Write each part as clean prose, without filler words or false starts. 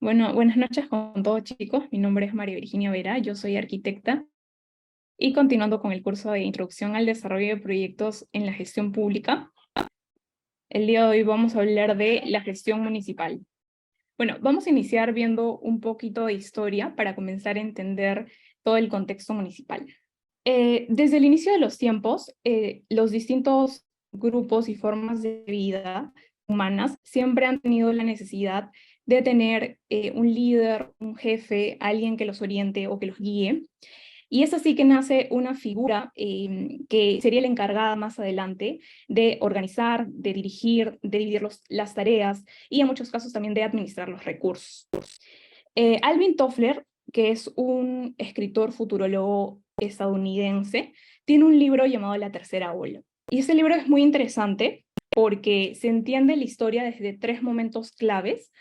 Bueno, buenas noches con todos chicos. Mi nombre es María Virginia Vera, yo soy arquitecta y continuando con el curso de Introducción al Desarrollo de Proyectos en la Gestión Pública, el día de hoy vamos a hablar de la gestión municipal. Bueno, vamos a iniciar viendo un poquito de historia para comenzar a entender todo el contexto municipal. Desde el inicio de los tiempos, los distintos grupos y formas de vida humanas siempre han tenido la necesidad de tener un líder, un jefe, alguien que los oriente o que los guíe. Y es así que nace una figura que sería la encargada más adelante de organizar, de dirigir, de dividir las tareas y en muchos casos también de administrar los recursos. Alvin Toffler, que es un escritor futurólogo estadounidense, tiene un libro llamado La Tercera Ola. Y ese libro es muy interesante porque se entiende la historia desde tres momentos claves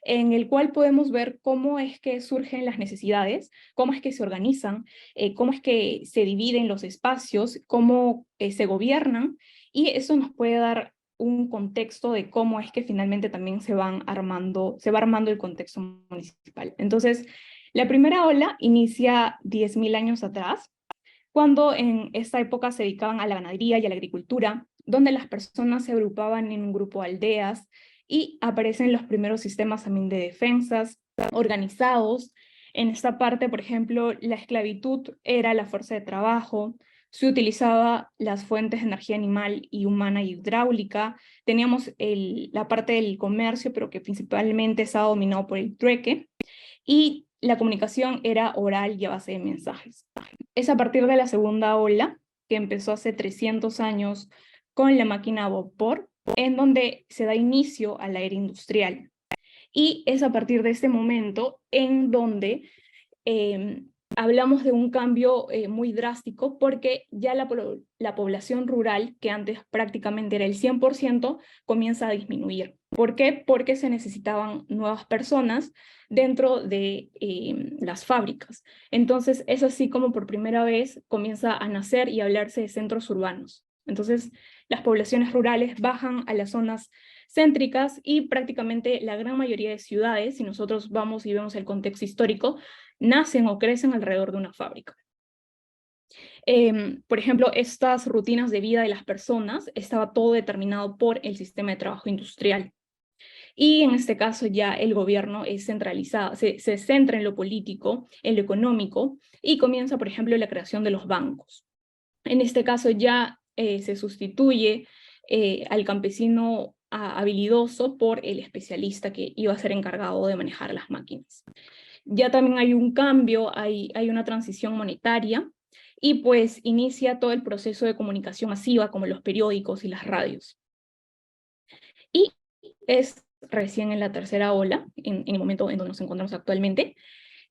en el cual podemos ver cómo es que surgen las necesidades, cómo es que se organizan, cómo es que se dividen los espacios, cómo se gobiernan, y eso nos puede dar un contexto de cómo es que finalmente también se va armando el contexto municipal. Entonces, la primera ola inicia 10.000 años atrás, cuando en esta época se dedicaban a la ganadería y a la agricultura, donde las personas se agrupaban en un grupo de aldeas y aparecen los primeros sistemas también de defensas organizados. En esta parte, por ejemplo, la esclavitud era la fuerza de trabajo, se utilizaba las fuentes de energía animal y humana y hidráulica, teníamos la parte del comercio, pero que principalmente estaba dominado por el trueque, y la comunicación era oral y a base de mensajes. Es a partir de la segunda ola, que empezó hace 300 años con la máquina a vapor, en donde se da inicio a la era industrial. Y es a partir de este momento en donde eh, hablamos de un cambio muy drástico, porque ya la población rural, que antes prácticamente era el 100%, comienza a disminuir. ¿Por qué? Porque se necesitaban nuevas personas dentro de las fábricas. Entonces es así como por primera vez comienza a nacer y a hablarse de centros urbanos. Entonces las poblaciones rurales bajan a las zonas céntricas y prácticamente la gran mayoría de ciudades, si nosotros vamos y vemos el contexto histórico, nacen o crecen alrededor de una fábrica. Por ejemplo, estas rutinas de vida de las personas estaba todo determinado por el sistema de trabajo industrial. Y en este caso ya el gobierno es centralizado, se centra en lo político, en lo económico, y comienza, por ejemplo, la creación de los bancos. En este caso ya se sustituye al campesino habilidoso por el especialista que iba a ser encargado de manejar las máquinas. Ya también hay un cambio, hay una transición monetaria, y pues inicia todo el proceso de comunicación masiva como los periódicos y las radios. Y es recién en la tercera ola, en el momento en donde nos encontramos actualmente.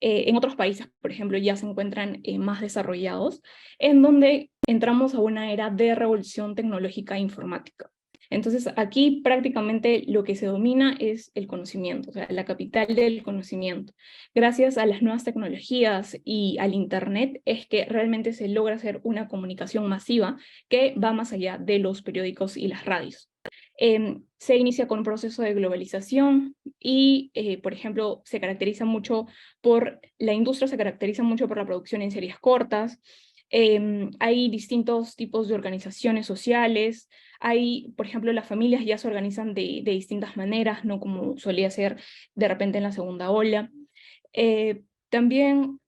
En otros países, por ejemplo, ya se encuentran más desarrollados, en donde entramos a una era de revolución tecnológica e informática. Entonces, aquí prácticamente lo que se domina es el conocimiento, o sea, la capital del conocimiento. Gracias a las nuevas tecnologías y al Internet es que realmente se logra hacer una comunicación masiva que va más allá de los periódicos y las radios. Se inicia con un proceso de globalización y, por ejemplo, la industria se caracteriza mucho por la producción en series cortas. Hay distintos tipos de organizaciones sociales. Por ejemplo, las familias ya se organizan de distintas maneras, no como solía ser de repente en la segunda ola. También,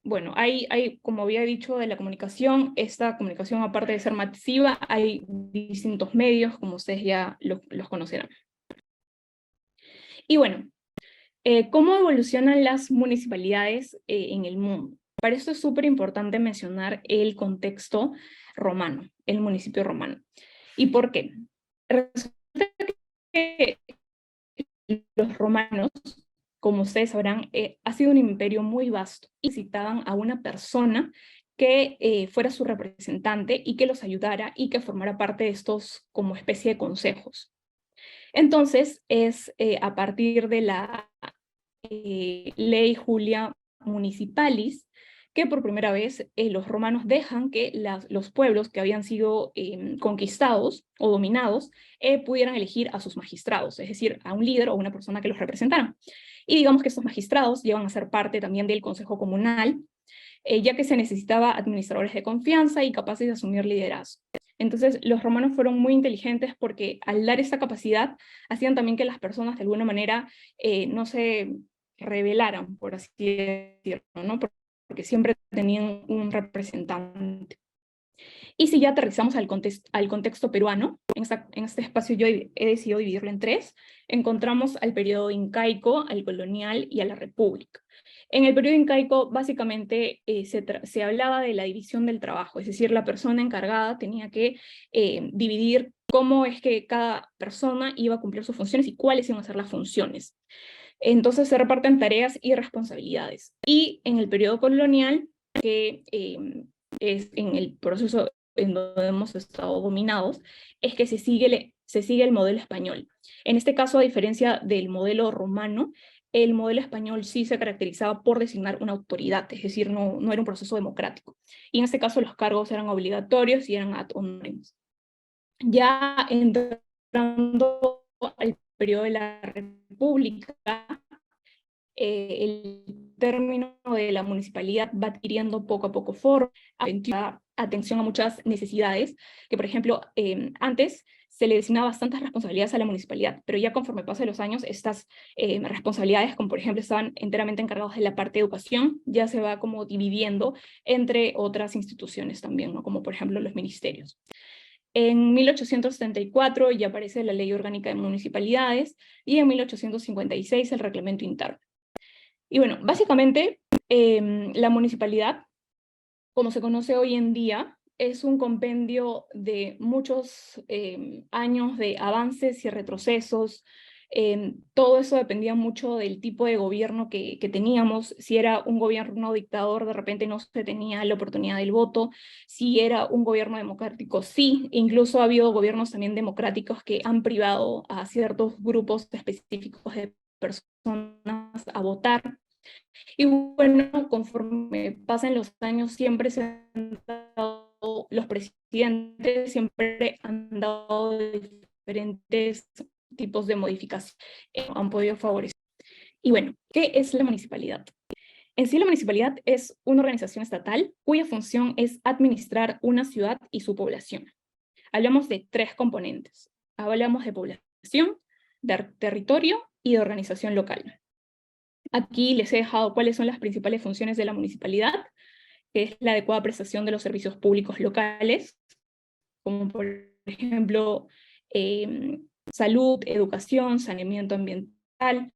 bueno, como había dicho, de la comunicación, esta comunicación, aparte de ser masiva, hay distintos medios, como ustedes ya los conocerán. Y bueno, ¿cómo evolucionan las municipalidades en el mundo? Para esto es súper importante mencionar el contexto romano, el municipio romano. ¿Y por qué? Resulta que los romanos, como ustedes sabrán, ha sido un imperio muy vasto y necesitaban a una persona que fuera su representante y que los ayudara y que formara parte de estos como especie de consejos. Entonces es a partir de la ley Julia Municipalis que por primera vez los romanos dejan que los pueblos que habían sido conquistados o dominados pudieran elegir a sus magistrados, es decir, a un líder o una persona que los representara. Y digamos que estos magistrados llegan a ser parte también del Consejo Comunal, ya que se necesitaba administradores de confianza y capaces de asumir liderazgo. Entonces, los romanos fueron muy inteligentes porque al dar esta capacidad, hacían también que las personas de alguna manera no se rebelaran, por así decirlo, ¿no? Porque siempre tenían un representante. Y si ya aterrizamos al contexto peruano, en este espacio yo he decidido dividirlo en tres, encontramos al periodo incaico, al colonial y a la república. En el periodo incaico, básicamente, se hablaba de la división del trabajo, es decir, la persona encargada tenía que dividir cómo es que cada persona iba a cumplir sus funciones y cuáles iban a ser las funciones. Entonces se reparten tareas y responsabilidades. Y en el periodo colonial, que es en el proceso en donde hemos estado dominados, es que se sigue el modelo español. En este caso, a diferencia del modelo romano, el modelo español sí se caracterizaba por designar una autoridad, es decir, no era un proceso democrático. Y en este caso los cargos eran obligatorios y eran ad honorem. Ya entrando al periodo de la República, el término de la municipalidad va adquiriendo poco a poco forma, atención a muchas necesidades, que por ejemplo, antes se le designaba bastantes responsabilidades a la municipalidad, pero ya conforme pasan los años, estas responsabilidades, como por ejemplo estaban enteramente encargados de la parte de educación, ya se va como dividiendo entre otras instituciones también, ¿no? Como por ejemplo los ministerios. En 1874 ya aparece la Ley Orgánica de Municipalidades y en 1856 el Reglamento Interno. Y bueno, básicamente la municipalidad, como se conoce hoy en día, es un compendio de muchos años de avances y retrocesos. Todo eso dependía mucho del tipo de gobierno que teníamos. Si era un gobierno dictador, de repente no se tenía la oportunidad del voto. Si era un gobierno democrático, sí. Incluso ha habido gobiernos también democráticos que han privado a ciertos grupos específicos de personas a votar. Y bueno, conforme pasan los años, siempre se han dado, los presidentes siempre han dado diferentes tipos de modificaciones, han podido favorecer. Y bueno, ¿qué es la municipalidad? En sí, la municipalidad es una organización estatal cuya función es administrar una ciudad y su población. Hablamos de tres componentes. Hablamos de población, de territorio y de organización local. Aquí les he dejado cuáles son las principales funciones de la municipalidad, que es la adecuada prestación de los servicios públicos locales, como por ejemplo salud, educación, saneamiento ambiental,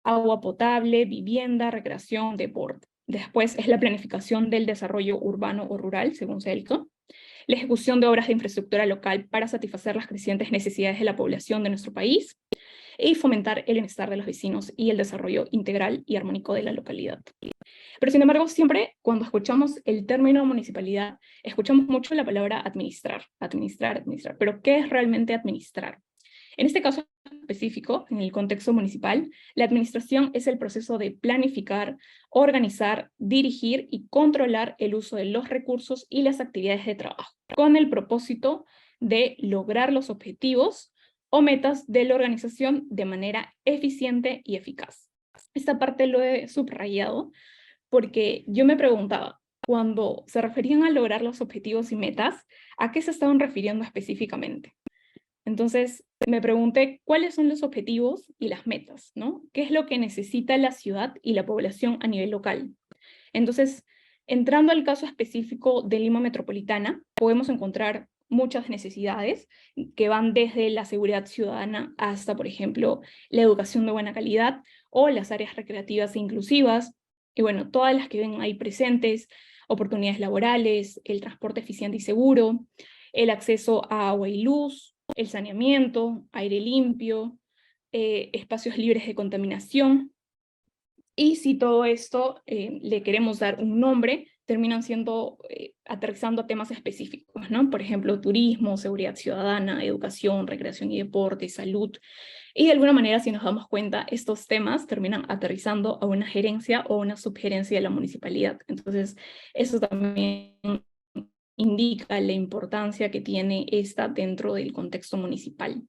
agua potable, vivienda, recreación, deporte. Después es la planificación del desarrollo urbano o rural, según CELCO, la ejecución de obras de infraestructura local para satisfacer las crecientes necesidades de la población de nuestro país, y fomentar el bienestar de los vecinos y el desarrollo integral y armónico de la localidad. Pero sin embargo, siempre cuando escuchamos el término municipalidad, escuchamos mucho la palabra administrar, administrar, administrar. Pero ¿qué es realmente administrar? En este caso específico, en el contexto municipal, la administración es el proceso de planificar, organizar, dirigir y controlar el uso de los recursos y las actividades de trabajo, con el propósito de lograr los objetivos o metas de la organización de manera eficiente y eficaz. Esta parte lo he subrayado porque yo me preguntaba, cuando se referían a lograr los objetivos y metas, ¿a qué se estaban refiriendo específicamente? Entonces me pregunté cuáles son los objetivos y las metas, ¿no? ¿Qué es lo que necesita la ciudad y la población a nivel local? Entonces, entrando al caso específico de Lima Metropolitana, podemos encontrar muchas necesidades que van desde la seguridad ciudadana hasta, por ejemplo, la educación de buena calidad o las áreas recreativas e inclusivas, y bueno, todas las que ven ahí presentes, oportunidades laborales, el transporte eficiente y seguro, el acceso a agua y luz, el saneamiento, aire limpio, espacios libres de contaminación. Y si todo esto le queremos dar un nombre, terminan siendo, aterrizando a temas específicos, ¿no? Por ejemplo, turismo, seguridad ciudadana, educación, recreación y deporte, salud. Y de alguna manera, si nos damos cuenta, estos temas terminan aterrizando a una gerencia o una subgerencia de la municipalidad. Entonces, eso también indica la importancia que tiene esta dentro del contexto municipal.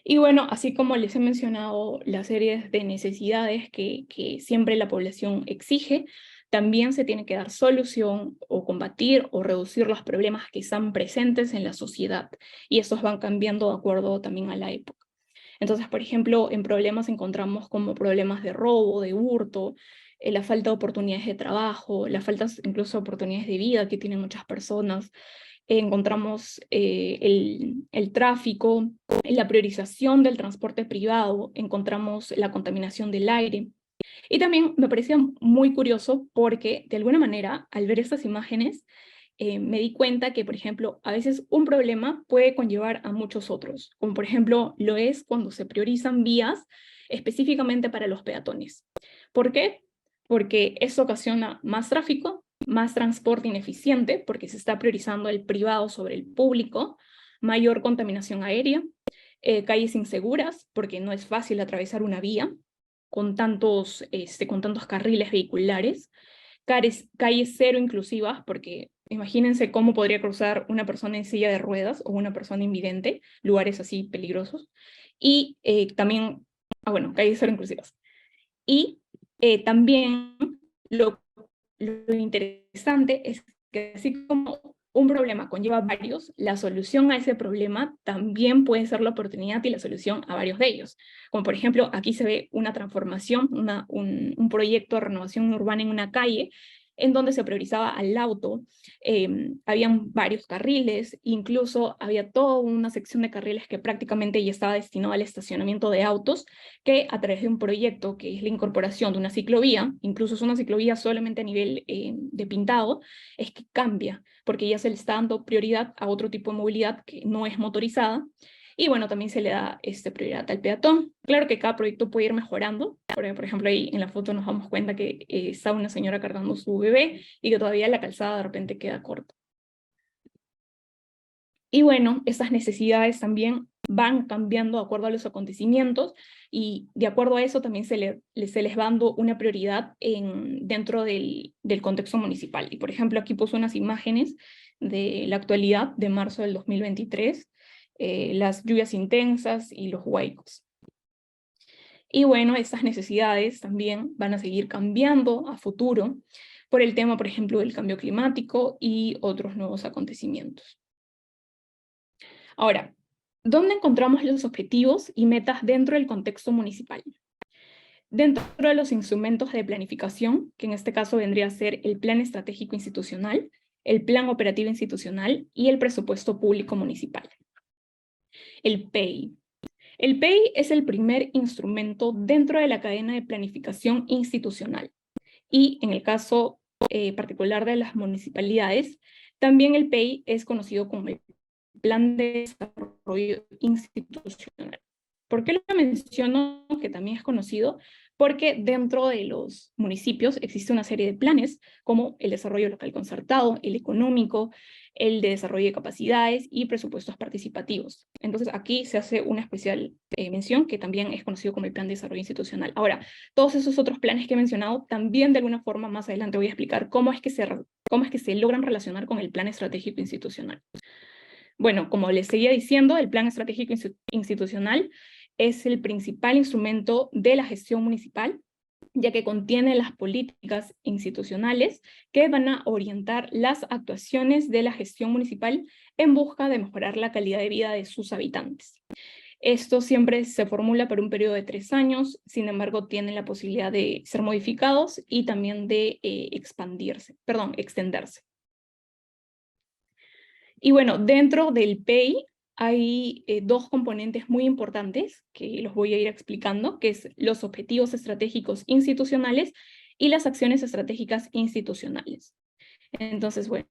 Y bueno, así como les he mencionado las series de necesidades que siempre la población exige, también se tiene que dar solución o combatir o reducir los problemas que están presentes en la sociedad. Y estos van cambiando de acuerdo también a la época. Entonces, por ejemplo, en problemas encontramos como problemas de robo, de hurto, la falta de oportunidades de trabajo, la falta incluso de oportunidades de vida que tienen muchas personas. Encontramos el tráfico, la priorización del transporte privado, encontramos la contaminación del aire. Y también me parecía muy curioso porque, de alguna manera, al ver estas imágenes, me di cuenta que, por ejemplo, a veces un problema puede conllevar a muchos otros, como por ejemplo lo es cuando se priorizan vías específicamente para los peatones. ¿Por qué? Porque eso ocasiona más tráfico, más transporte ineficiente, porque se está priorizando el privado sobre el público, mayor contaminación aérea, calles inseguras, porque no es fácil atravesar una vía con tantos carriles vehiculares, calles cero inclusivas, porque imagínense cómo podría cruzar una persona en silla de ruedas o una persona invidente, lugares así peligrosos, y también, bueno, calles cero inclusivas. Y también lo, lo interesante es que así como un problema conlleva varios, la solución a ese problema también puede ser la oportunidad y la solución a varios de ellos. Como por ejemplo, aquí se ve una transformación, un proyecto de renovación urbana en una calle, en donde se priorizaba al auto, habían varios carriles, incluso había toda una sección de carriles que prácticamente ya estaba destinado al estacionamiento de autos, que a través de un proyecto que es la incorporación de una ciclovía, incluso es una ciclovía solamente a nivel de pintado, es que cambia, porque ya se le está dando prioridad a otro tipo de movilidad que no es motorizada, y bueno, también se le da prioridad al peatón. Claro que cada proyecto puede ir mejorando, porque, por ejemplo, ahí en la foto nos damos cuenta que está una señora cargando su bebé y que todavía la calzada de repente queda corta. Y bueno, esas necesidades también van cambiando de acuerdo a los acontecimientos y de acuerdo a eso también se les va dando una prioridad dentro del contexto municipal. Y por ejemplo, aquí puso unas imágenes de la actualidad de marzo del 2023, las lluvias intensas y los huaicos. Y bueno, estas necesidades también van a seguir cambiando a futuro por el tema, por ejemplo, del cambio climático y otros nuevos acontecimientos. Ahora, ¿dónde encontramos los objetivos y metas dentro del contexto municipal? Dentro de los instrumentos de planificación, que en este caso vendría a ser el Plan Estratégico Institucional, el Plan Operativo Institucional y el Presupuesto Público Municipal. El PEI. El PEI es el primer instrumento dentro de la cadena de planificación institucional. Y en el caso particular de las municipalidades, también el PEI es conocido como el Plan de Desarrollo Institucional. ¿Por qué lo menciono que también es conocido? Porque dentro de los municipios existe una serie de planes, como el desarrollo local concertado, el económico, el de desarrollo de capacidades y presupuestos participativos. Entonces aquí se hace una especial mención que también es conocido como el Plan de Desarrollo Institucional. Ahora, todos esos otros planes que he mencionado, también de alguna forma más adelante voy a explicar cómo es que se logran relacionar con el Plan Estratégico Institucional. Bueno, como les seguía diciendo, el Plan Estratégico Institucional es el principal instrumento de la gestión municipal, ya que contiene las políticas institucionales que van a orientar las actuaciones de la gestión municipal en busca de mejorar la calidad de vida de sus habitantes. Esto siempre se formula por un periodo de 3 años, sin embargo tienen la posibilidad de ser modificados y también de extenderse. Y bueno, dentro del PEI hay dos componentes muy importantes que los voy a ir explicando, que es los objetivos estratégicos institucionales y las acciones estratégicas institucionales. Entonces, bueno,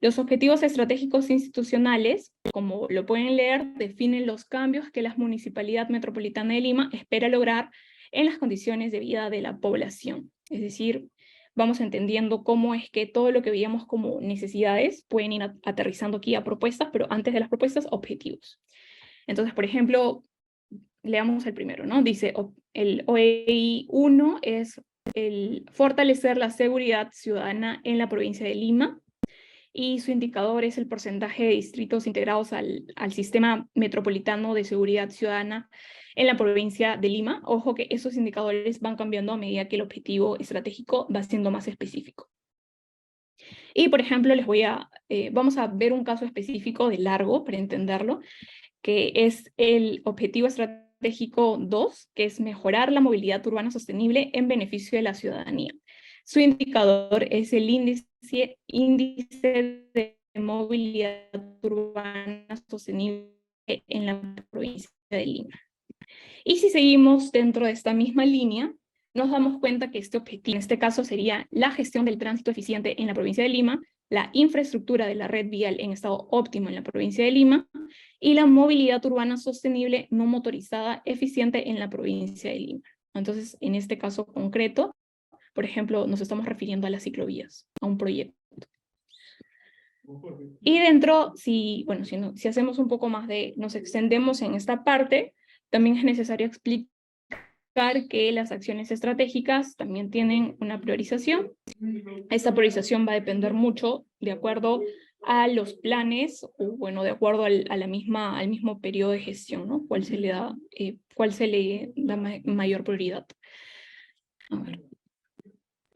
los objetivos estratégicos institucionales, como lo pueden leer, definen los cambios que la Municipalidad Metropolitana de Lima espera lograr en las condiciones de vida de la población. Es decir, vamos entendiendo cómo es que todo lo que veíamos como necesidades pueden ir aterrizando aquí a propuestas, pero antes de las propuestas, objetivos. Entonces, por ejemplo, leamos el primero, ¿no? Dice, el OEI 1 es el fortalecer la seguridad ciudadana en la provincia de Lima. y su indicador es el porcentaje de distritos integrados al sistema metropolitano de seguridad ciudadana en la provincia de Lima. Ojo que esos indicadores van cambiando a medida que el objetivo estratégico va siendo más específico. Y, por ejemplo, vamos a ver un caso específico de largo para entenderlo, que es el objetivo estratégico 2, que es mejorar la movilidad urbana sostenible en beneficio de la ciudadanía. Su indicador es el índice de movilidad urbana sostenible en la provincia de Lima. Y si seguimos dentro de esta misma línea, nos damos cuenta que este objetivo, en este caso, sería la gestión del tránsito eficiente en la provincia de Lima, la infraestructura de la red vial en estado óptimo en la provincia de Lima, y la movilidad urbana sostenible no motorizada eficiente en la provincia de Lima. Entonces, en este caso concreto, por ejemplo, nos estamos refiriendo a las ciclovías, a un proyecto. Y dentro, si hacemos un poco más nos extendemos en esta parte, también es necesario explicar que las acciones estratégicas también tienen una priorización. Esta priorización va a depender mucho de acuerdo a los planes, o bueno, de acuerdo al mismo periodo de gestión, ¿no? Cuál se le da mayor prioridad. A ver.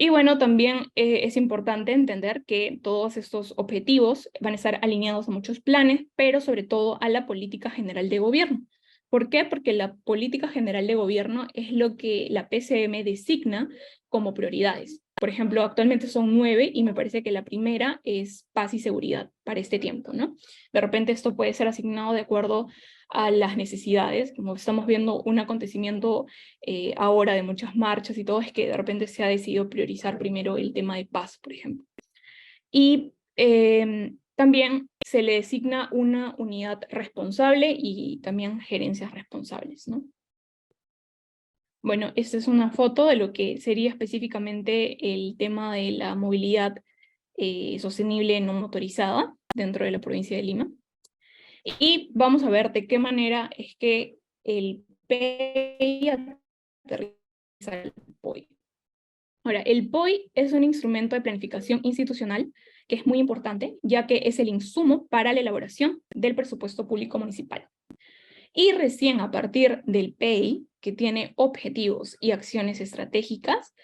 Y bueno, también es importante entender que todos estos objetivos van a estar alineados a muchos planes, pero sobre todo a la política general de gobierno. ¿Por qué? Porque la política general de gobierno es lo que la PCM designa como prioridades. Por ejemplo, actualmente son 9 y me parece que la primera es paz y seguridad para este tiempo, ¿no? De repente esto puede ser asignado de acuerdo a las necesidades, como estamos viendo un acontecimiento ahora de muchas marchas y todo, es que de repente se ha decidido priorizar primero el tema de paz, por ejemplo. Y también se le designa una unidad responsable y también gerencias responsables, ¿no? Bueno, esta es una foto de lo que sería específicamente el tema de la movilidad sostenible no motorizada dentro de la provincia de Lima. Y vamos a ver de qué manera es que el PEI aterriza el POI. Ahora, el POI es un instrumento de planificación institucional que es muy importante, ya que es el insumo para la elaboración del presupuesto público municipal. Y recién a partir del PEI, que tiene objetivos y acciones estratégicas,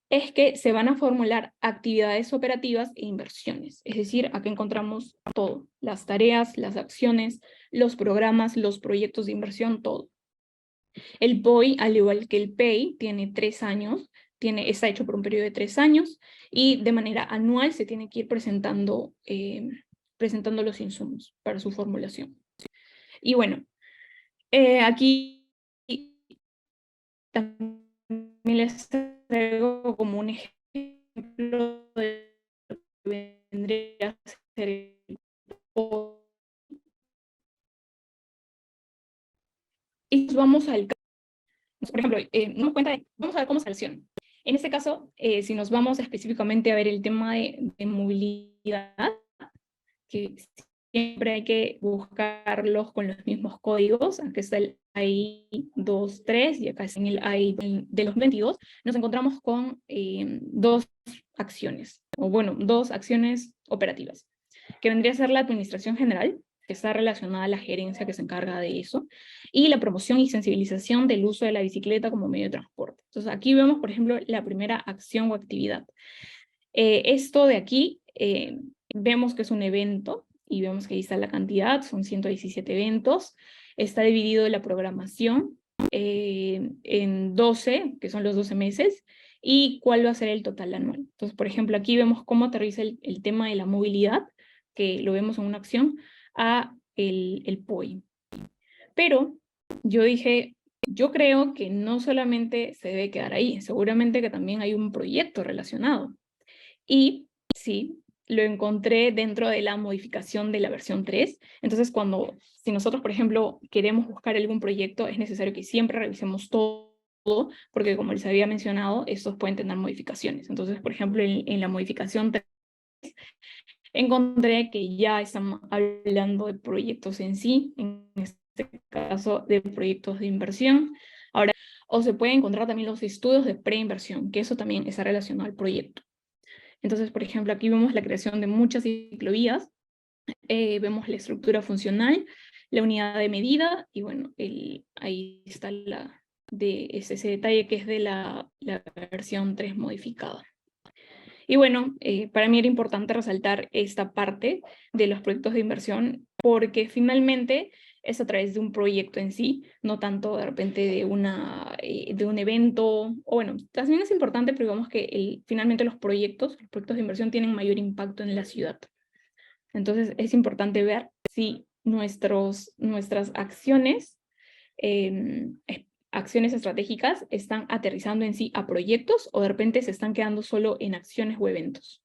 es que se van a formular actividades operativas e inversiones. Es decir, acá encontramos todo, las tareas, las acciones, los programas, los proyectos de inversión, todo. El POI, al igual que el PEI, tiene 3 años, está hecho por un periodo de 3 años, y de manera anual se tiene que ir presentando los insumos para su formulación. Y bueno, aquí también les traigo como un ejemplo de lo que vendría a ser el POI. Y vamos al caso, por ejemplo, vamos a ver cómo se acciona. En este caso, si nos vamos específicamente a ver el tema de movilidad, que siempre hay que buscarlos con los mismos códigos. Aquí está el AI 23 y acá está en el AI de los 22. Nos encontramos con 2 acciones, o bueno, 2 acciones operativas, que vendría a ser la administración general, que está relacionada a la gerencia que se encarga de eso, y la promoción y sensibilización del uso de la bicicleta como medio de transporte. Entonces aquí vemos, por ejemplo, la primera acción o actividad. Esto de aquí, vemos que es un evento, y vemos que ahí está la cantidad, son 117 eventos. Está dividido la programación en 12, que son los 12 meses, y cuál va a ser el total anual. Entonces, por ejemplo, aquí vemos cómo aterriza el tema de la movilidad, que lo vemos en una acción, a el POI. Pero yo creo que no solamente se debe quedar ahí, seguramente que también hay un proyecto relacionado. Y sí, lo encontré dentro de la modificación de la versión 3. Entonces, si nosotros, por ejemplo, queremos buscar algún proyecto, es necesario que siempre revisemos todo, porque como les había mencionado, estos pueden tener modificaciones. Entonces, por ejemplo, en la modificación 3, encontré que ya estamos hablando de proyectos en sí, en este caso de proyectos de inversión. Ahora, o se pueden encontrar también los estudios de preinversión, que eso también está relacionado al proyecto. Entonces, por ejemplo, aquí vemos la creación de muchas ciclovías, vemos la estructura funcional, la unidad de medida, y bueno, ahí está ese detalle que es de la versión 3 modificada. Y bueno, para mí era importante resaltar esta parte de los proyectos de inversión, porque finalmente es a través de un proyecto en sí, no tanto de repente de un evento, o bueno, también es importante, pero digamos que finalmente los proyectos de inversión tienen mayor impacto en la ciudad. Entonces es importante ver si nuestras acciones, acciones estratégicas, están aterrizando en sí a proyectos o de repente se están quedando solo en acciones o eventos.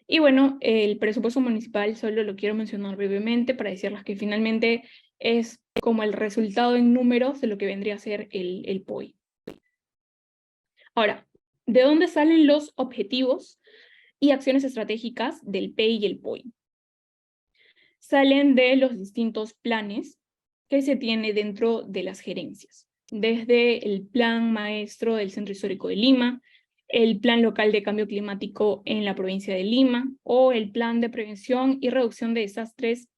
Y bueno, el presupuesto municipal solo lo quiero mencionar brevemente para decirles que finalmente es como el resultado en números de lo que vendría a ser el POI. Ahora, ¿de dónde salen los objetivos y acciones estratégicas del PEI y el POI? Salen de los distintos planes que se tiene dentro de las gerencias, desde el plan maestro del Centro Histórico de Lima, el plan local de cambio climático en la provincia de Lima, o el plan de prevención y reducción de desastres,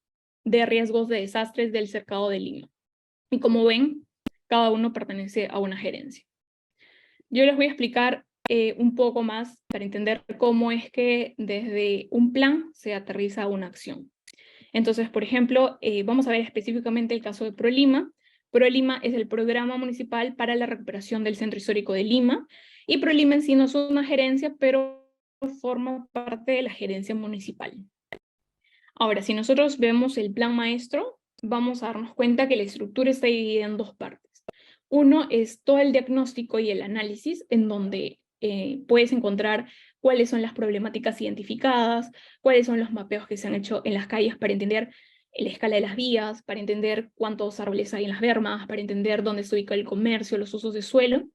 de riesgos de desastres del cercado de Lima. Y como ven, cada uno pertenece a una gerencia. Yo les voy a explicar un poco más para entender cómo es que desde un plan se aterriza una acción. Entonces, por ejemplo, vamos a ver específicamente el caso de ProLima. ProLima es el programa municipal para la recuperación del Centro Histórico de Lima, y ProLima en sí no es una gerencia, pero forma parte de la gerencia municipal. Ahora, si nosotros vemos el plan maestro, vamos a darnos cuenta que la estructura está dividida en dos partes. Uno es todo el diagnóstico y el análisis, en donde puedes encontrar cuáles son las problemáticas identificadas, cuáles son los mapeos que se han hecho en las calles para entender la escala de las vías, para entender cuántos árboles hay en las bermas, para entender dónde se ubica el comercio, los usos de suelo.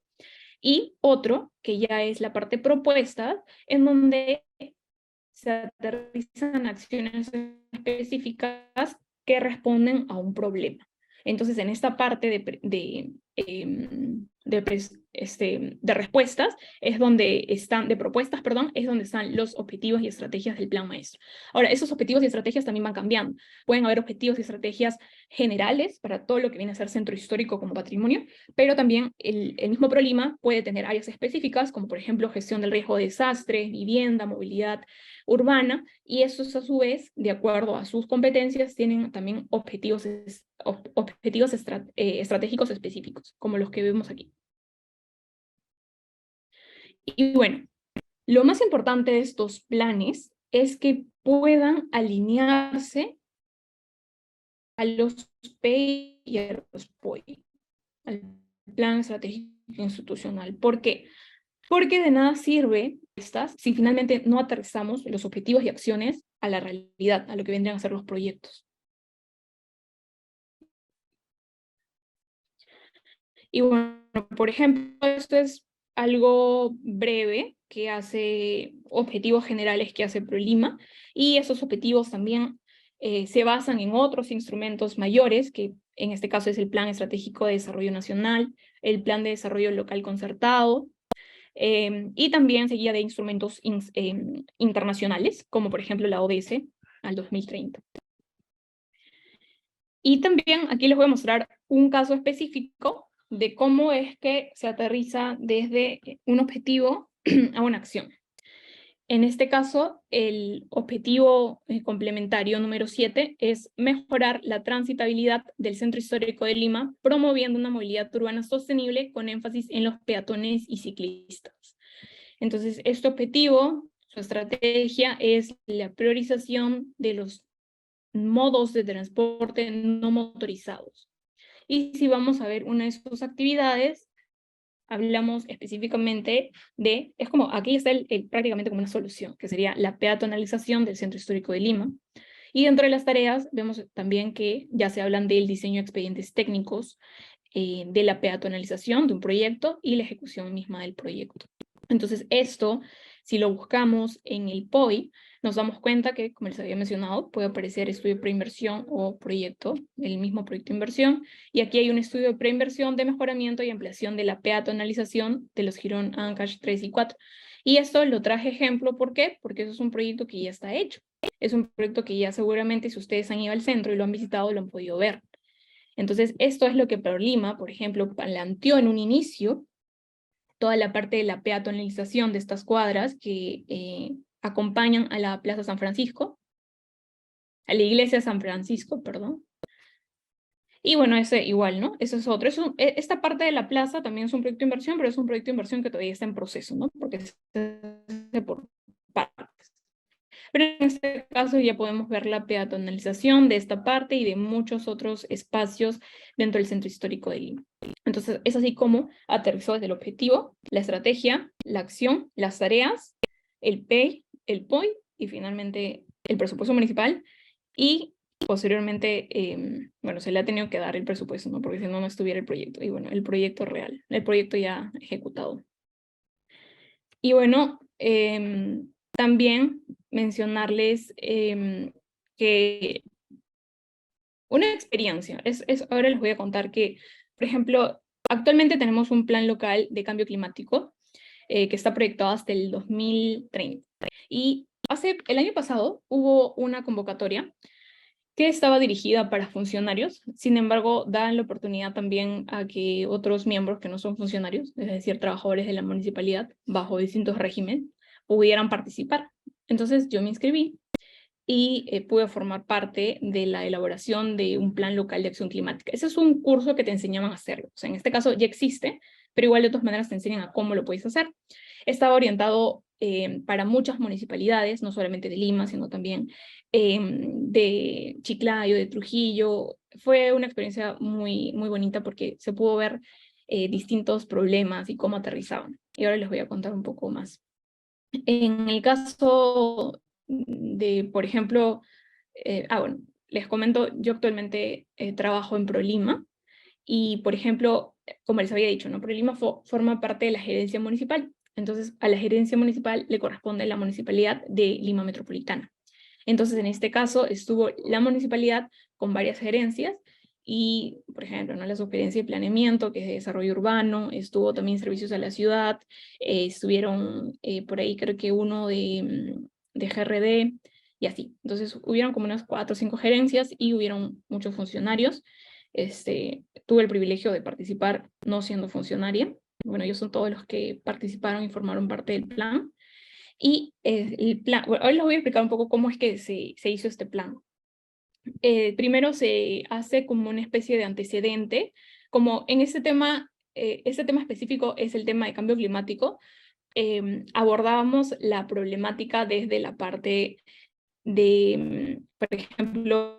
Y otro, que ya es la parte propuesta, en donde se aterrizan acciones específicas que responden a un problema. Entonces, en esta parte de respuestas es donde están, de propuestas, perdón, es donde están los objetivos y estrategias del plan maestro. Ahora, esos objetivos y estrategias también van cambiando. Pueden haber objetivos y estrategias generales para todo lo que viene a ser centro histórico como patrimonio, pero también el mismo ProLima puede tener áreas específicas, como por ejemplo gestión del riesgo de desastre, vivienda, movilidad urbana, y estos a su vez, de acuerdo a sus competencias, tienen también objetivos estratégicos específicos, como los que vemos aquí. Y bueno, lo más importante de estos planes es que puedan alinearse a los PEI y a los POI, al Plan Estratégico Institucional. ¿Por qué? Porque de nada sirve si finalmente no aterrizamos los objetivos y acciones a la realidad, a lo que vendrían a ser los proyectos. Y bueno, por ejemplo, esto es algo breve que hace objetivos generales que hace ProLima, y esos objetivos también se basan en otros instrumentos mayores, que en este caso es el Plan Estratégico de Desarrollo Nacional, el Plan de Desarrollo Local Concertado, y también seguía de instrumentos internacionales, como por ejemplo la ODS al 2030. Y también aquí les voy a mostrar un caso específico de cómo es que se aterriza desde un objetivo a una acción. En este caso, el objetivo complementario número 7 es mejorar la transitabilidad del Centro Histórico de Lima, promoviendo una movilidad urbana sostenible con énfasis en los peatones y ciclistas. Entonces, este objetivo, su estrategia es la priorización de los modos de transporte no motorizados. Y si vamos a ver una de sus actividades, hablamos específicamente es como, aquí está prácticamente como una solución, que sería la peatonalización del Centro Histórico de Lima. Y dentro de las tareas vemos también que ya se hablan del diseño de expedientes técnicos, de la peatonalización de un proyecto y la ejecución misma del proyecto. Entonces esto, si lo buscamos en el POI, nos damos cuenta que, como les había mencionado, puede aparecer estudio de preinversión o proyecto, el mismo proyecto de inversión, y aquí hay un estudio de preinversión de mejoramiento y ampliación de la peatonalización de los jirón Ancash 3 y 4. Y esto lo traje ejemplo, ¿por qué? Porque eso es un proyecto que ya está hecho. Es un proyecto que ya seguramente si ustedes han ido al centro y lo han visitado, lo han podido ver. Entonces, esto es lo que ProLima, por ejemplo, planteó en un inicio, toda la parte de la peatonalización de estas cuadras que acompañan a la Plaza San Francisco, a la Iglesia San Francisco, perdón. Y bueno, ese igual, ¿no? Eso es otro. Esta parte de la plaza también es un proyecto de inversión, pero es un proyecto de inversión que todavía está en proceso, ¿no? Porque se hace por partes. Pero en este caso ya podemos ver la peatonalización de esta parte y de muchos otros espacios dentro del centro histórico de Lima. Entonces, es así como aterrizó desde el objetivo, la estrategia, la acción, las tareas, el PEI, el POI y finalmente el presupuesto municipal y posteriormente, bueno, se le ha tenido que dar el presupuesto, ¿no? Porque si no, no estuviera el proyecto. Y bueno, el proyecto real, el proyecto ya ejecutado. Y bueno, también mencionarles que una experiencia, ahora les voy a contar que, por ejemplo, actualmente tenemos un plan local de cambio climático que está proyectado hasta el 2030. Y el año pasado hubo una convocatoria que estaba dirigida para funcionarios, sin embargo, dan la oportunidad también a que otros miembros que no son funcionarios, es decir, trabajadores de la municipalidad, bajo distintos regímenes, pudieran participar. Entonces yo me inscribí y pude formar parte de la elaboración de un plan local de acción climática. Ese es un curso que te enseñaban a hacerlo. O sea, en este caso ya existe, pero igual de todas maneras te enseñan a cómo lo puedes hacer. Estaba orientado para muchas municipalidades, no solamente de Lima, sino también de Chiclayo, de Trujillo. Fue una experiencia muy, muy bonita porque se pudo ver distintos problemas y cómo aterrizaban. Y ahora les voy a contar un poco más. En el caso de, por ejemplo, bueno, les comento, yo actualmente trabajo en ProLima y, por ejemplo, como les había dicho, ¿no? ProLima forma parte de la gerencia municipal. Entonces, a la gerencia municipal le corresponde la municipalidad de Lima Metropolitana. Entonces, en este caso, estuvo la municipalidad con varias gerencias y, por ejemplo, ¿no? La Subgerencia de Planeamiento, que es de Desarrollo Urbano, estuvo también Servicios a la Ciudad, estuvieron por ahí creo que uno de GRD y así. Entonces, hubieron como unas 4 o 5 gerencias y hubieron muchos funcionarios. Tuve el privilegio de participar no siendo funcionaria. Bueno, ellos son todos los que participaron y formaron parte del plan. Y el plan, bueno, hoy les voy a explicar un poco cómo es que se hizo este plan. Primero se hace como una especie de antecedente, como en este tema específico es el tema de cambio climático, abordábamos la problemática desde la parte de, por ejemplo,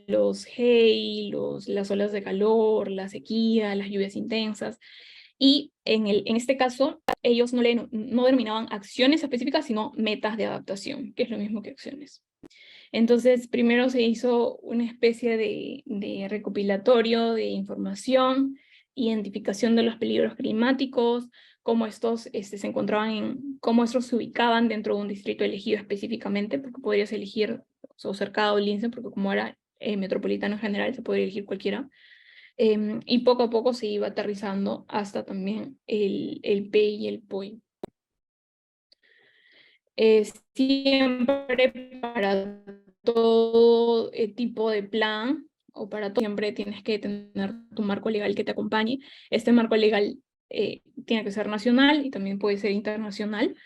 los HEI, las olas de calor, la sequía, las lluvias intensas, y en este caso, ellos no denominaban acciones específicas, sino metas de adaptación, que es lo mismo que acciones. Entonces, primero se hizo una especie de recopilatorio de información, identificación de los peligros climáticos, cómo estos cómo estos se ubicaban dentro de un distrito elegido específicamente, porque podrías elegir o Cercado o Lince, porque como era metropolitano en general, se podría elegir cualquiera. Y poco a poco se iba aterrizando hasta también el PEI y el POI. Siempre para todo tipo de plan o para todo, siempre tienes que tener tu marco legal que te acompañe. Este marco legal tiene que ser nacional y también puede ser internacional.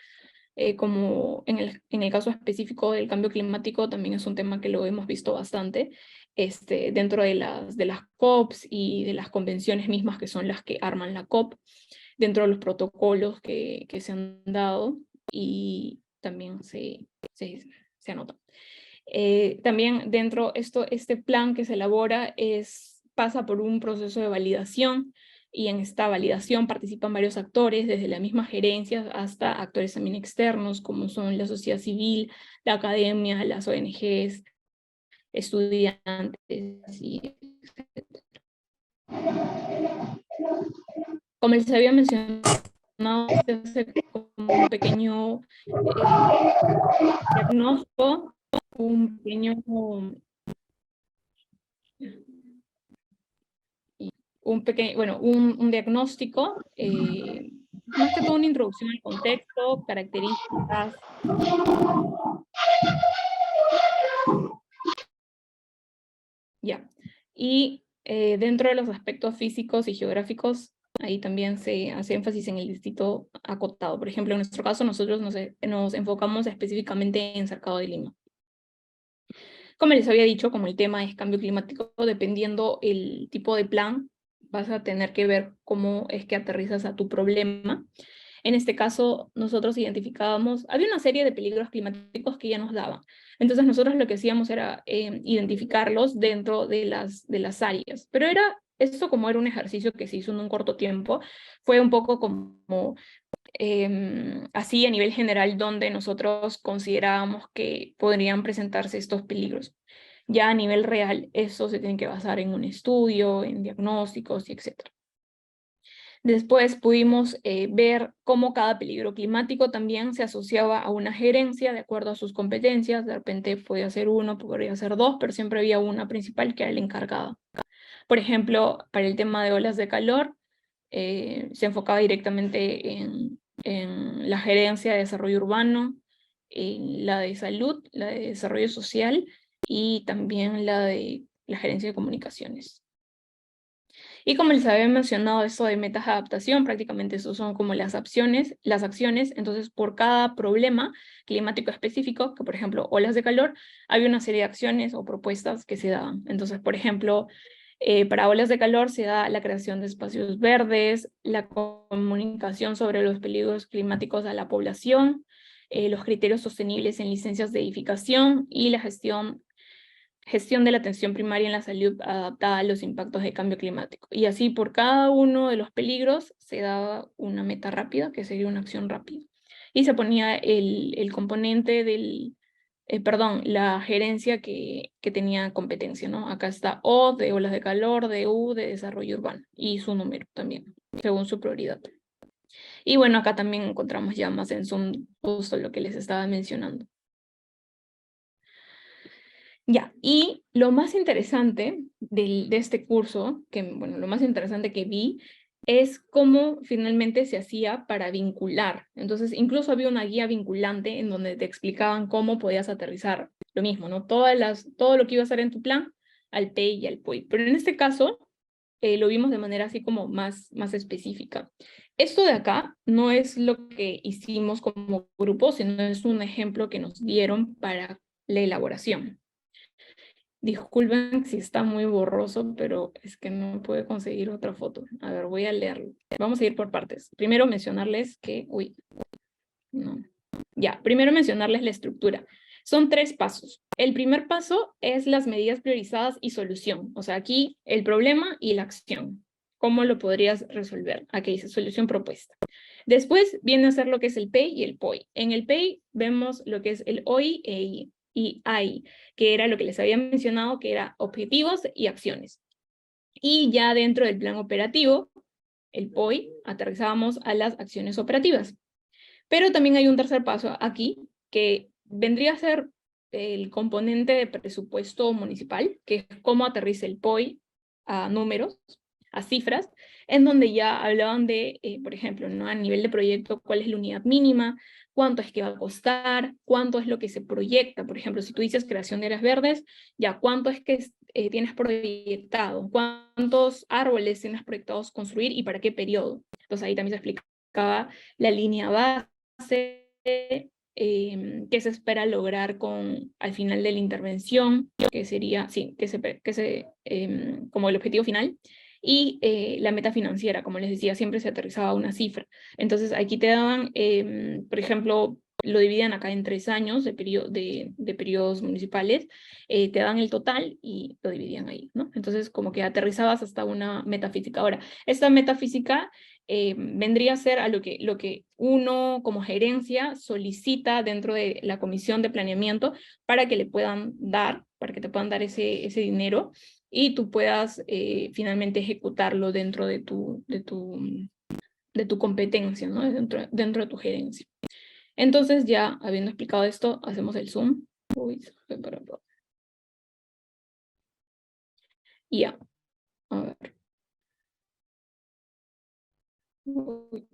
Como en el caso específico del cambio climático, también es un tema que lo hemos visto bastante dentro de las COPs y de las convenciones mismas que son las que arman la COP, dentro de los protocolos que se han dado y también se anota. También dentro este plan que se elabora pasa por un proceso de validación y en esta validación participan varios actores, desde la misma gerencia hasta actores también externos, como son la sociedad civil, la academia, las ONGs, estudiantes, y etc. Como les había mencionado, se hace como un pequeño diagnóstico, un pequeño un diagnóstico más que todo una introducción al contexto, características. Ya. Y dentro de los aspectos físicos y geográficos, ahí también se hace énfasis en el distrito acotado. Por ejemplo, en nuestro caso, nosotros nos enfocamos específicamente en Cercado de Lima. Como les había dicho, como el tema es cambio climático, dependiendo el tipo de plan, vas a tener que ver cómo es que aterrizas a tu problema. En este caso, nosotros identificábamos, había una serie de peligros climáticos que ya nos daban. Entonces nosotros lo que hacíamos era identificarlos dentro de las áreas. Pero esto como era un ejercicio que se hizo en un corto tiempo, fue un poco como así a nivel general donde nosotros considerábamos que podrían presentarse estos peligros. Ya a nivel real, eso se tiene que basar en un estudio, en diagnósticos y etc. Después pudimos ver cómo cada peligro climático también se asociaba a una gerencia de acuerdo a sus competencias. De repente podía ser uno, podría ser dos, pero siempre había una principal que era la encargada. Por ejemplo, para el tema de olas de calor, se enfocaba directamente en la gerencia de desarrollo urbano, en la de salud, la de desarrollo social y también la de la gerencia de comunicaciones. Y como les había mencionado eso de metas de adaptación, prácticamente eso son como las acciones, entonces por cada problema climático específico, que por ejemplo olas de calor, había una serie de acciones o propuestas que se daban. Entonces, por ejemplo, para olas de calor se da la creación de espacios verdes, la comunicación sobre los peligros climáticos a la población, los criterios sostenibles en licencias de edificación y la gestión de la atención primaria en la salud adaptada a los impactos de cambio climático. Y así por cada uno de los peligros se daba una meta rápida, que sería una acción rápida. Y se ponía el componente la gerencia que tenía competencia, ¿no? Acá está O de olas de calor, de U de desarrollo urbano, y su número también, según su prioridad. Y bueno, acá también encontramos ya más en Zoom justo lo que les estaba mencionando. Ya, y lo más interesante de este curso, lo más interesante que vi, es cómo finalmente se hacía para vincular. Entonces, incluso había una guía vinculante en donde te explicaban cómo podías aterrizar lo mismo, ¿no? Todo lo que iba a hacer en tu plan al PEI y al POI. Pero en este caso, lo vimos de manera así como más específica. Esto de acá no es lo que hicimos como grupo, sino es un ejemplo que nos dieron para la elaboración. Disculpen si está muy borroso, pero es que no puedo conseguir otra foto. A ver, voy a leerlo. Vamos a ir por partes. Primero mencionarles que... Uy, no. Ya, primero mencionarles la estructura. Son 3 pasos. El primer paso es las medidas priorizadas y solución. O sea, aquí el problema y la acción. ¿Cómo lo podrías resolver? Aquí dice solución propuesta. Después viene a ser lo que es el PEI y el POI. En el PEI vemos lo que es el OI y AI, que era lo que les había mencionado, que era objetivos y acciones. Y ya dentro del plan operativo, el POI, aterrizábamos a las acciones operativas. Pero también hay un tercer paso aquí, que vendría a ser el componente de presupuesto municipal, que es cómo aterriza el POI a números, a cifras, en donde ya hablaban de, por ejemplo, ¿no? A nivel de proyecto, cuál es la unidad mínima, cuánto es que va a costar, cuánto es lo que se proyecta. Por ejemplo, si tú dices creación de áreas verdes, ya cuánto es que tienes proyectado, cuántos árboles tienes proyectados construir y para qué periodo. Entonces ahí también se explicaba la línea base, qué se espera lograr al final de la intervención, que sería, sí, como el objetivo final, y la meta financiera, como les decía, siempre se aterrizaba a una cifra. Entonces aquí te daban, por ejemplo, lo dividían acá en 3 años de periodos municipales, te dan el total y lo dividían ahí, ¿no? Entonces como que aterrizabas hasta una metafísica. Ahora, esta metafísica vendría a ser a lo que uno como gerencia solicita dentro de la comisión de planeamiento para que para que te puedan dar ese dinero y tú puedas finalmente ejecutarlo dentro de tu competencia, ¿no? Dentro de tu gerencia. Entonces ya habiendo explicado esto, hacemos el zoom. Uy, se fue para abajo. Y ya, a ver. Uy.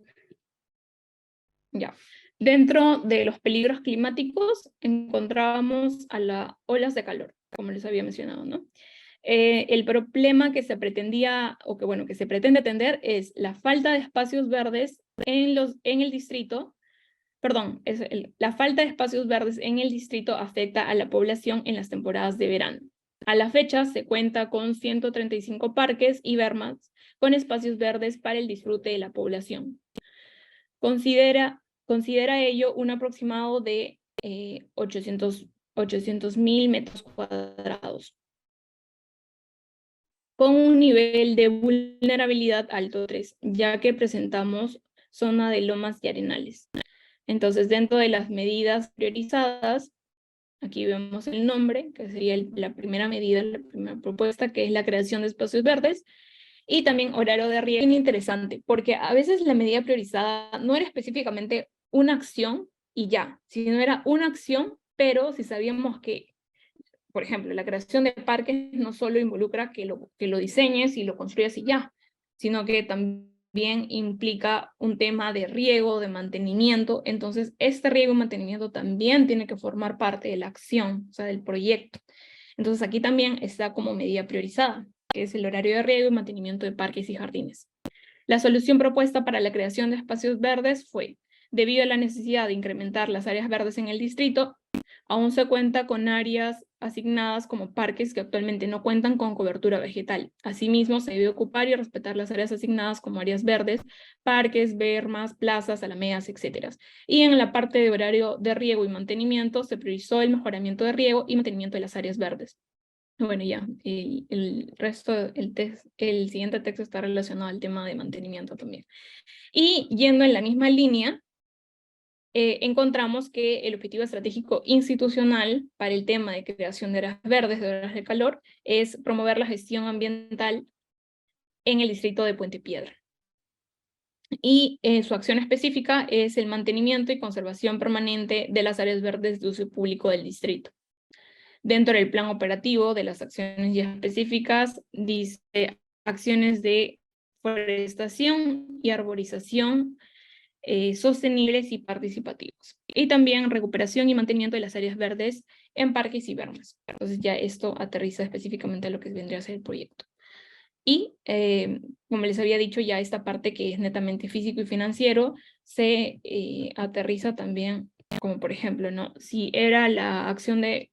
Ya. Dentro de los peligros climáticos encontrábamos a las olas de calor, como les había mencionado, ¿no? El problema que se pretendía, o que bueno, que se pretende atender es la falta de espacios verdes en el distrito. Perdón, la falta de espacios verdes en el distrito afecta a la población en las temporadas de verano. A la fecha se cuenta con 135 parques y bermas con espacios verdes para el disfrute de la población. Considera ello un aproximado de 800.000 metros cuadrados, con un nivel de vulnerabilidad alto 3, ya que presentamos zona de lomas y arenales. Entonces, dentro de las medidas priorizadas, aquí vemos el nombre, que sería la primera medida, la primera propuesta, que es la creación de espacios verdes, y también horario de riego. Es interesante, porque a veces la medida priorizada no era específicamente una acción y ya, sino era una acción, pero si sabíamos que, por ejemplo, la creación de parques no solo involucra que lo diseñes y lo construyas y ya, sino que también implica un tema de riego, de mantenimiento. Entonces, este riego y mantenimiento también tiene que formar parte de la acción, o sea, del proyecto. Entonces, aquí también está como medida priorizada, que es el horario de riego y mantenimiento de parques y jardines. La solución propuesta para la creación de espacios verdes fue, debido a la necesidad de incrementar las áreas verdes en el distrito, aún se cuenta con áreas asignadas como parques que actualmente no cuentan con cobertura vegetal. Asimismo, se debe ocupar y respetar las áreas asignadas como áreas verdes, parques, bermas, plazas, alamedas, etc. Y en la parte de horario de riego y mantenimiento, se priorizó el mejoramiento de riego y mantenimiento de las áreas verdes. Bueno, ya, y el resto, el siguiente texto está relacionado al tema de mantenimiento también. Y yendo en la misma línea, encontramos que el objetivo estratégico institucional para el tema de creación de áreas verdes, de áreas de calor, es promover la gestión ambiental en el distrito de Puente Piedra. Y su acción específica es el mantenimiento y conservación permanente de las áreas verdes de uso público del distrito. Dentro del plan operativo de las acciones ya específicas, dice acciones de forestación y arborización sostenibles y participativos. Y también recuperación y mantenimiento de las áreas verdes en parques y bermas. Entonces ya esto aterriza específicamente a lo que vendría a ser el proyecto. Y como les había dicho, ya esta parte que es netamente físico y financiero se aterriza también, como por ejemplo, ¿no? Si era la acción de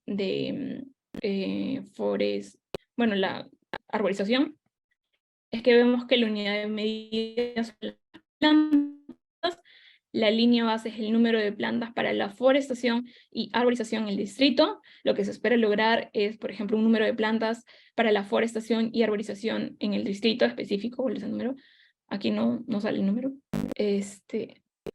bueno, la arborización, es que vemos que la unidad de medidas son las plantas, la línea base es el número de plantas para la forestación y arborización en el distrito. Lo que se espera lograr es, por ejemplo, un número de plantas para la forestación y arborización en el distrito específico. ¿Cuál es el número? Aquí no sale el número.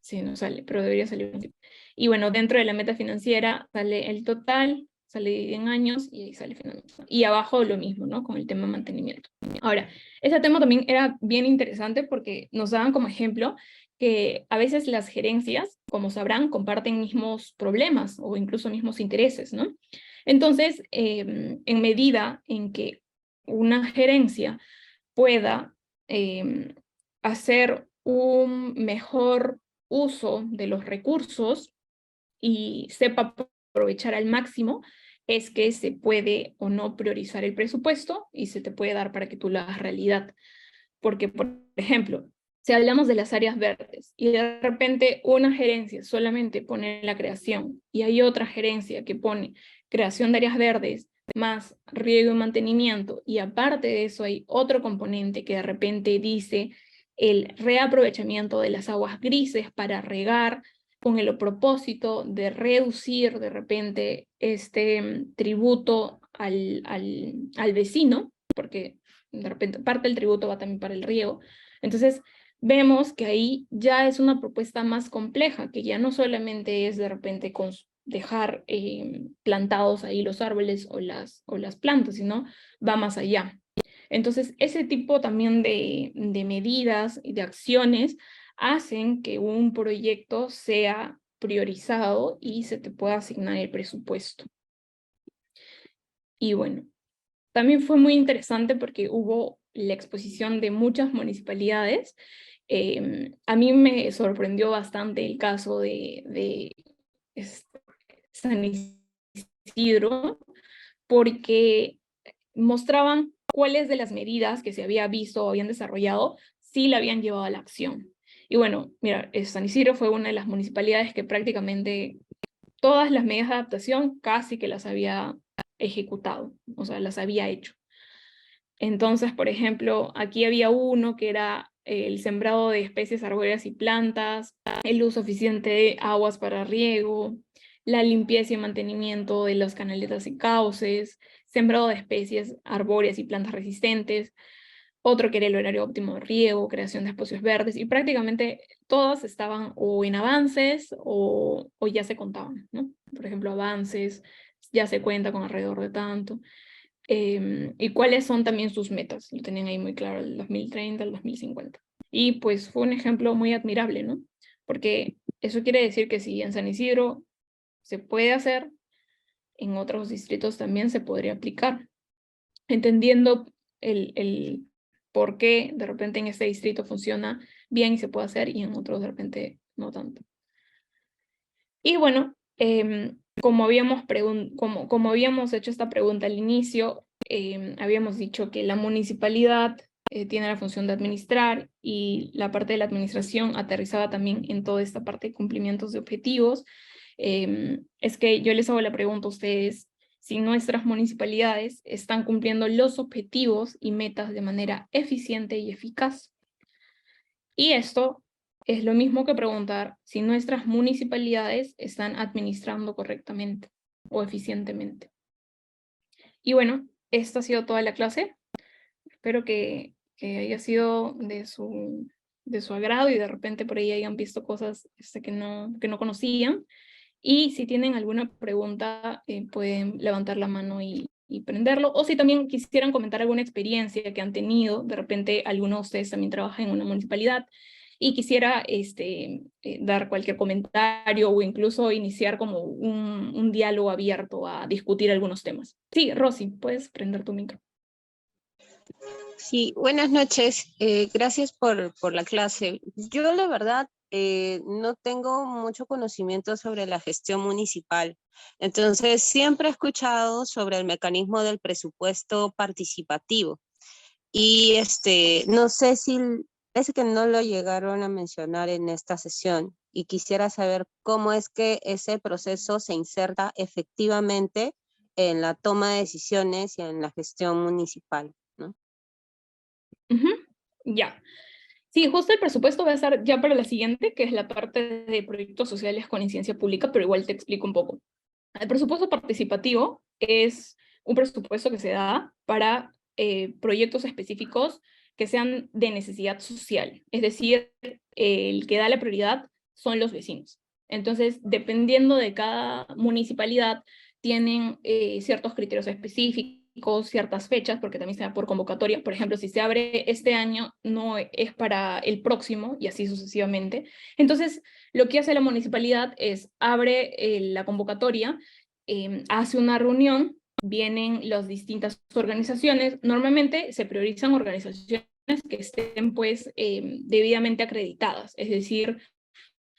Sí, no sale, pero debería salir. Y bueno, dentro de la meta financiera sale el total, sale en años y ahí sale finalmente. Y abajo lo mismo, ¿no? Con el tema de mantenimiento. Ahora, ese tema también era bien interesante porque nos daban como ejemplo que a veces las gerencias, como sabrán, comparten mismos problemas o incluso mismos intereses, ¿no? Entonces, en medida en que una gerencia pueda hacer un mejor uso de los recursos y sepa aprovechar al máximo, es que se puede o no priorizar el presupuesto y se te puede dar para que tú lo hagas realidad. Porque, por ejemplo, si hablamos de las áreas verdes y de repente una gerencia solamente pone la creación y hay otra gerencia que pone creación de áreas verdes más riego y mantenimiento, y aparte de eso hay otro componente que de repente dice el reaprovechamiento de las aguas grises para regar con el propósito de reducir de repente este tributo al vecino, porque de repente parte del tributo va también para el riego. Entonces vemos que ahí ya es una propuesta más compleja, que ya no solamente es de repente dejar plantados ahí los árboles o las plantas, sino va más allá. Entonces ese tipo también de medidas y de acciones hacen que un proyecto sea priorizado y se te pueda asignar el presupuesto. Y bueno, también fue muy interesante porque hubo la exposición de muchas municipalidades A mí me sorprendió bastante el caso de San Isidro, porque mostraban cuáles de las medidas que se había visto o habían desarrollado sí la habían llevado a la acción. Y bueno, mira, San Isidro fue una de las municipalidades que prácticamente todas las medidas de adaptación casi que las había ejecutado, o sea, las había hecho. Entonces, por ejemplo, aquí había uno que era el sembrado de especies arbóreas y plantas, el uso eficiente de aguas para riego, la limpieza y mantenimiento de las canaletas y cauces, sembrado de especies arbóreas y plantas resistentes, otro que era el horario óptimo de riego, creación de espacios verdes, y prácticamente todas estaban o en avances o ya se contaban, ¿no? Por ejemplo, avances, ya se cuenta con alrededor de tanto. Y cuáles son también sus metas. Lo tenían ahí muy claro, el 2030, el 2050. Y pues fue un ejemplo muy admirable, ¿no? Porque eso quiere decir que si en San Isidro se puede hacer, en otros distritos también se podría aplicar, entendiendo el por qué de repente en este distrito funciona bien y se puede hacer y en otros de repente no tanto. Y bueno, como habíamos hecho esta pregunta al inicio, habíamos dicho que la municipalidad tiene la función de administrar y la parte de la administración aterrizaba también en toda esta parte de cumplimientos de objetivos. Es que yo les hago la pregunta a ustedes si nuestras municipalidades están cumpliendo los objetivos y metas de manera eficiente y eficaz. Y esto es lo mismo que preguntar si nuestras municipalidades están administrando correctamente o eficientemente. Y bueno, esta ha sido toda la clase. Espero que haya sido de su agrado y de repente por ahí hayan visto cosas que no conocían. Y si tienen alguna pregunta, pueden levantar la mano y prenderlo. O si también quisieran comentar alguna experiencia que han tenido, de repente alguno de ustedes también trabaja en una municipalidad y quisiera dar cualquier comentario o incluso iniciar como un diálogo abierto a discutir algunos temas. Sí, Rosy, puedes prender tu micro. Sí, buenas noches. Gracias por la clase. Yo, la verdad, no tengo mucho conocimiento sobre la gestión municipal. Entonces, siempre he escuchado sobre el mecanismo del presupuesto participativo. Y no sé si es que no lo llegaron a mencionar en esta sesión. Y quisiera saber cómo es que ese proceso se inserta efectivamente en la toma de decisiones y en la gestión municipal, ¿no? Ya. Sí, justo el presupuesto va a estar ya para la siguiente, que es la parte de proyectos sociales con incidencia pública, pero igual te explico un poco. El presupuesto participativo es un presupuesto que se da para proyectos específicos que sean de necesidad social, es decir, el que da la prioridad son los vecinos. Entonces, dependiendo de cada municipalidad, tienen ciertos criterios específicos, ciertas fechas, porque también se da por convocatoria. Por ejemplo, si se abre este año, no es para el próximo, y así sucesivamente. Entonces, lo que hace la municipalidad es abre la convocatoria, hace una reunión, vienen las distintas organizaciones, normalmente se priorizan organizaciones que estén pues debidamente acreditadas, es decir,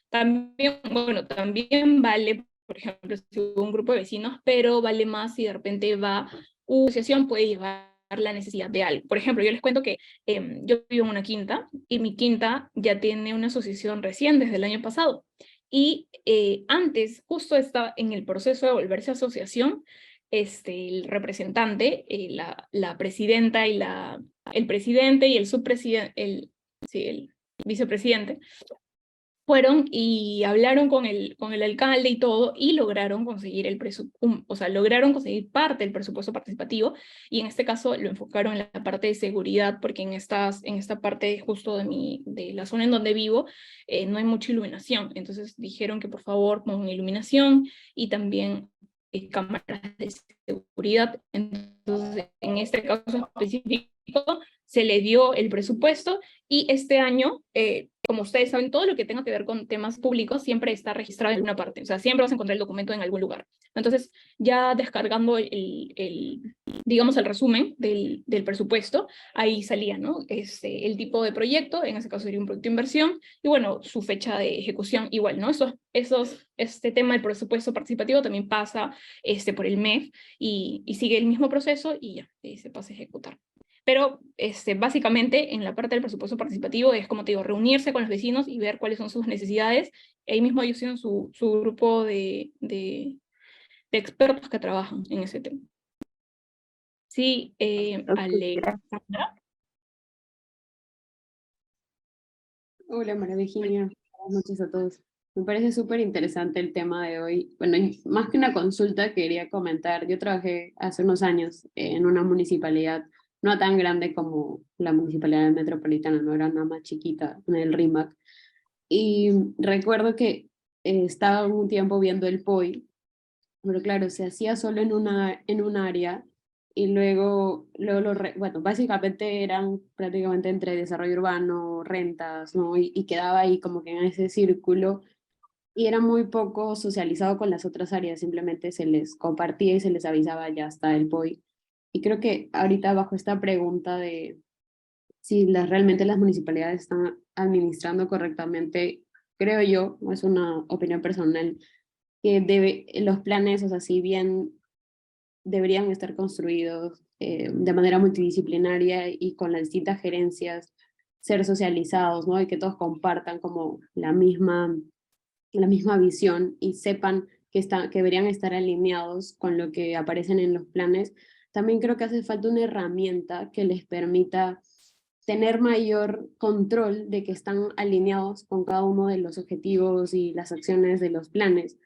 también vale, por ejemplo, si hubo un grupo de vecinos, pero vale más si de repente va una asociación, puede llevar la necesidad de algo. Por ejemplo, yo les cuento que yo vivo en una quinta y mi quinta ya tiene una asociación recién desde el año pasado. Y antes, justo estaba en el proceso de volverse asociación, el representante, la presidenta y el presidente y el subpresidente, el vicepresidente, fueron y hablaron con el alcalde y todo, y lograron conseguir lograron conseguir parte del presupuesto participativo, y en este caso lo enfocaron en la parte de seguridad, porque en esta parte justo de la zona en donde vivo, no hay mucha iluminación, entonces dijeron que por favor pongan iluminación, y también cámaras de seguridad. Entonces, en este caso específico, se le dio el presupuesto y este año, como ustedes saben, todo lo que tenga que ver con temas públicos siempre está registrado en alguna parte, o sea, siempre vas a encontrar el documento en algún lugar. Entonces, ya descargando digamos, el resumen del presupuesto, ahí salía, ¿no? El tipo de proyecto, en ese caso sería un proyecto de inversión, y bueno, su fecha de ejecución igual, ¿no? Este tema del presupuesto participativo también pasa por el MEF y sigue el mismo proceso y ya, se pasa a ejecutar. Pero básicamente en la parte del presupuesto participativo es, como te digo, reunirse con los vecinos y ver cuáles son sus necesidades. Ahí mismo ellos tienen su grupo de expertos que trabajan en ese tema. Sí, Ok, gracias. Alexandra. Hola María Virginia, buenas noches a todos. Me parece súper interesante el tema de hoy. Bueno, y más que una consulta, quería comentar, yo trabajé hace unos años en una municipalidad no tan grande como la municipalidad metropolitana, no era nada más chiquita, en el RIMAC. Y recuerdo que estaba un tiempo viendo el POI, pero claro, se hacía solo en un área y bueno, básicamente eran prácticamente entre desarrollo urbano, rentas, ¿no? Y quedaba ahí como que en ese círculo y era muy poco socializado con las otras áreas, simplemente se les compartía y se les avisaba ya hasta el POI. Y creo que ahorita bajo esta pregunta de si realmente las municipalidades están administrando correctamente, creo yo, es una opinión personal, que los planes, o sea, si bien deberían estar construidos de manera multidisciplinaria y con las distintas gerencias, ser socializados, ¿no? Y que todos compartan como la misma visión y sepan que deberían estar alineados con lo que aparecen en los planes. También creo que hace falta una herramienta que les permita tener mayor control de que están alineados con cada uno de los objetivos y las acciones de los planes,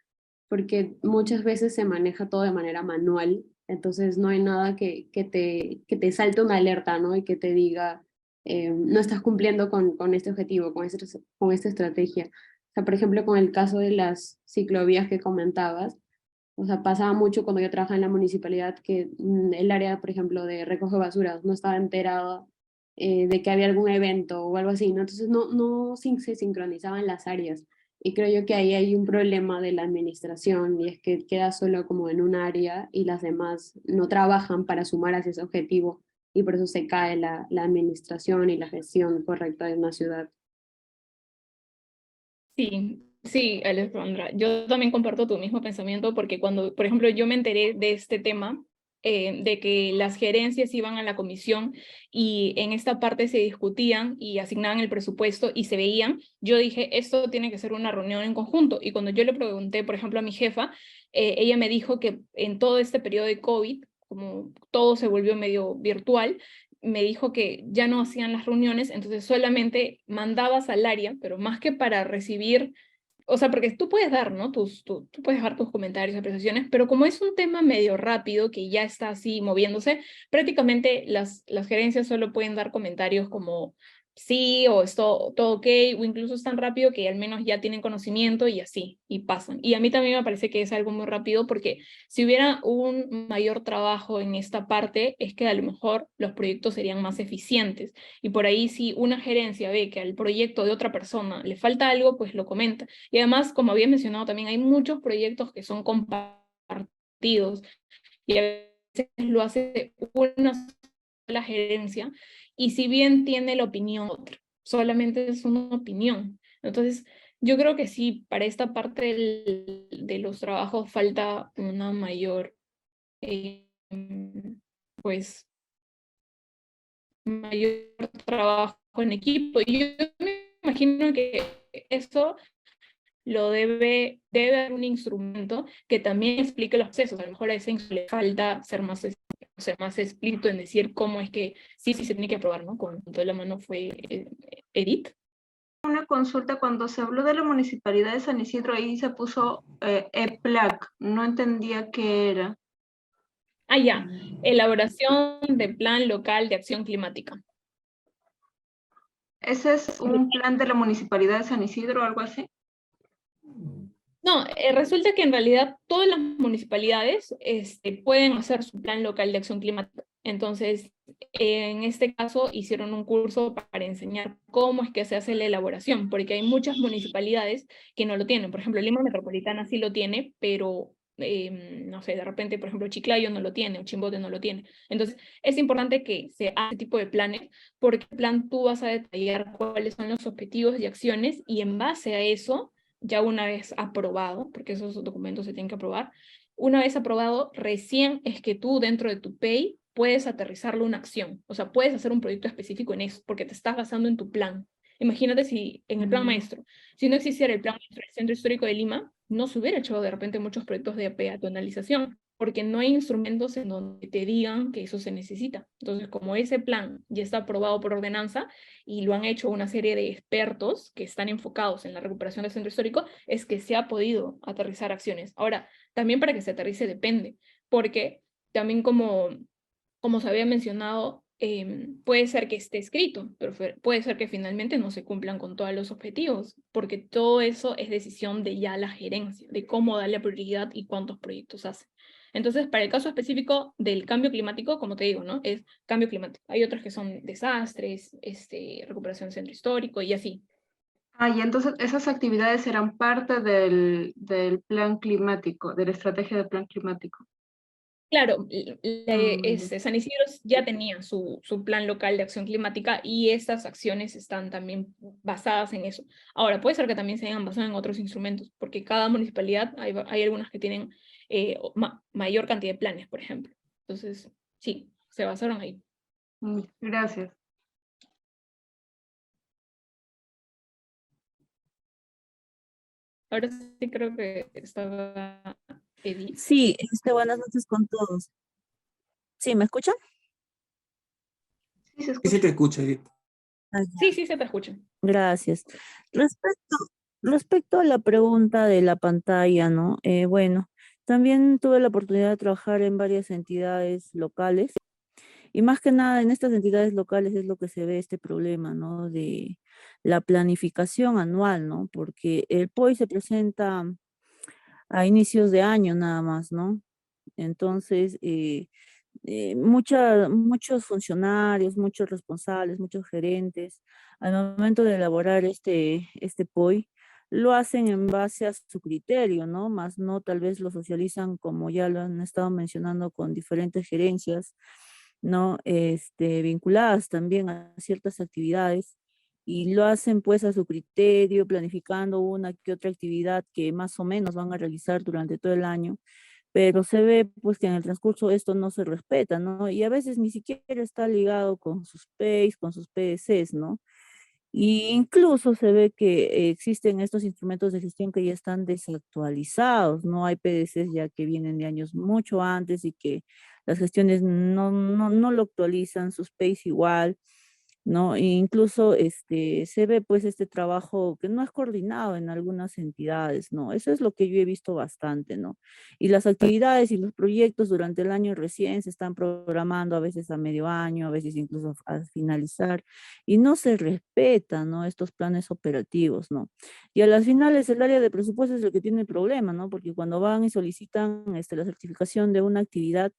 porque muchas veces se maneja todo de manera manual, entonces no hay nada que te salte una alerta, ¿no? Y que te diga, no estás cumpliendo con este objetivo, con esta estrategia. O sea, por ejemplo, con el caso de las ciclovías que comentabas, o sea, pasaba mucho cuando yo trabajaba en la municipalidad que el área, por ejemplo, de recoge basuras no estaba enterada de que había algún evento o algo así, ¿no? Entonces no se sincronizaban las áreas. Y creo yo que ahí hay un problema de la administración y es que queda solo como en un área y las demás no trabajan para sumar hacia ese objetivo y por eso se cae la administración y la gestión correcta de una ciudad. Sí, sí, Alejandra. Yo también comparto tu mismo pensamiento porque cuando, por ejemplo, yo me enteré de este tema, de que las gerencias iban a la comisión y en esta parte se discutían y asignaban el presupuesto y se veían, yo dije, esto tiene que ser una reunión en conjunto. Y cuando yo le pregunté, por ejemplo, a mi jefa, ella me dijo que en todo este periodo de COVID, como todo se volvió medio virtual, me dijo que ya no hacían las reuniones, entonces solamente mandabas al área, pero más que para recibir, o sea, porque tú puedes dar, ¿no? Tú puedes dar tus comentarios, apreciaciones, pero como es un tema medio rápido, que ya está así moviéndose, prácticamente las gerencias solo pueden dar comentarios como sí, o esto, todo ok, o incluso es tan rápido que al menos ya tienen conocimiento y así, y pasan. Y a mí también me parece que es algo muy rápido porque si hubiera un mayor trabajo en esta parte, es que a lo mejor los proyectos serían más eficientes. Y por ahí si una gerencia ve que al proyecto de otra persona le falta algo, pues lo comenta. Y además, como había mencionado también, hay muchos proyectos que son compartidos y a veces lo hace una sola gerencia y si bien tiene la opinión otra, solamente es una opinión. Entonces, yo creo que sí, para esta parte de los trabajos falta una mayor, pues, mayor trabajo en equipo. Y yo me imagino que eso lo debe haber un instrumento que también explique los procesos. A lo mejor a ese instrumento le falta ser más explícito en decir cómo es que sí se tiene que aprobar, ¿no? Con toda la mano fue Edith. Una consulta, cuando se habló de la municipalidad de San Isidro, ahí se puso EPLAC, no entendía qué era. Ah, ya, elaboración de plan local de acción climática. ¿Ese es un plan de la municipalidad de San Isidro o algo así? No, resulta que en realidad todas las municipalidades pueden hacer su plan local de acción climática. Entonces, en este caso hicieron un curso para enseñar cómo es que se hace la elaboración, porque hay muchas municipalidades que no lo tienen. Por ejemplo, Lima Metropolitana sí lo tiene, pero no sé, de repente, por ejemplo, Chiclayo no lo tiene, o Chimbote no lo tiene. Entonces, es importante que se haga este tipo de planes, porque en plan tú vas a detallar cuáles son los objetivos y acciones, y en base a eso, ya una vez aprobado, porque esos documentos se tienen que aprobar, una vez aprobado, recién es que tú dentro de tu PEI puedes aterrizarlo a una acción. O sea, puedes hacer un proyecto específico en eso, porque te estás basando en tu plan. Imagínate si en el plan maestro, si no existiera el plan maestro del Centro Histórico de Lima, no se hubiera hecho de repente muchos proyectos de peatonalización, porque no hay instrumentos en donde te digan que eso se necesita. Entonces, como ese plan ya está aprobado por ordenanza y lo han hecho una serie de expertos que están enfocados en la recuperación del centro histórico, es que se ha podido aterrizar acciones. Ahora, también para que se aterrice depende, porque también como se había mencionado, puede ser que esté escrito, pero puede ser que finalmente no se cumplan con todos los objetivos, porque todo eso es decisión de ya la gerencia, de cómo darle prioridad y cuántos proyectos hace. Entonces, para el caso específico del cambio climático, como te digo, ¿no? Es cambio climático. Hay otros que son desastres, recuperación del centro histórico y así. Y entonces esas actividades serán parte del plan climático, de la estrategia del plan climático. Claro, Ya. San Isidro ya tenía su plan local de acción climática y estas acciones están también basadas en eso. Ahora, puede ser que también se hayan basado en otros instrumentos, porque cada municipalidad, hay algunas que tienen mayor cantidad de planes, por ejemplo. Entonces, sí, se basaron ahí. Gracias. Ahora sí creo que estaba Edith. Sí, buenas noches con todos. ¿Sí, me escuchan? Sí, se Sí, escucha. sí te escucho, Edith. Ah, ya, Sí, sí, se te escucha. gracias. Respecto, respecto a la pregunta de la pantalla, ¿no? Bueno, también tuve la oportunidad de trabajar en varias entidades locales y más que nada en estas entidades locales es lo que se ve este problema, ¿no? De la planificación anual, ¿no? Porque el POI se presenta a inicios de año nada más, ¿no? Entonces, muchos funcionarios, muchos responsables, muchos gerentes, al momento de elaborar este POI, lo hacen en base a su criterio, ¿no? Más no tal vez lo socializan como ya lo han estado mencionando con diferentes gerencias, ¿no? Vinculadas también a ciertas actividades y lo hacen pues a su criterio, planificando una que otra actividad que más o menos van a realizar durante todo el año, pero se ve pues que en el transcurso esto no se respeta, ¿no? Y a veces ni siquiera está ligado con sus PEIs, con sus PDCs, ¿no? Y incluso se ve que existen estos instrumentos de gestión que ya están desactualizados, no hay PDCs ya que vienen de años mucho antes y que las gestiones no lo actualizan, sus PEIs igual, ¿no? E incluso se ve pues este trabajo que no es coordinado en algunas entidades, ¿no? Eso es lo que yo he visto bastante, ¿no? Y las actividades y los proyectos durante el año recién se están programando a veces a medio año, a veces incluso a finalizar, y no se respetan, ¿no? Estos planes operativos, ¿no? Y a las finales el área de presupuesto es el que tiene el problema, ¿no? Porque cuando van y solicitan la certificación de una actividad,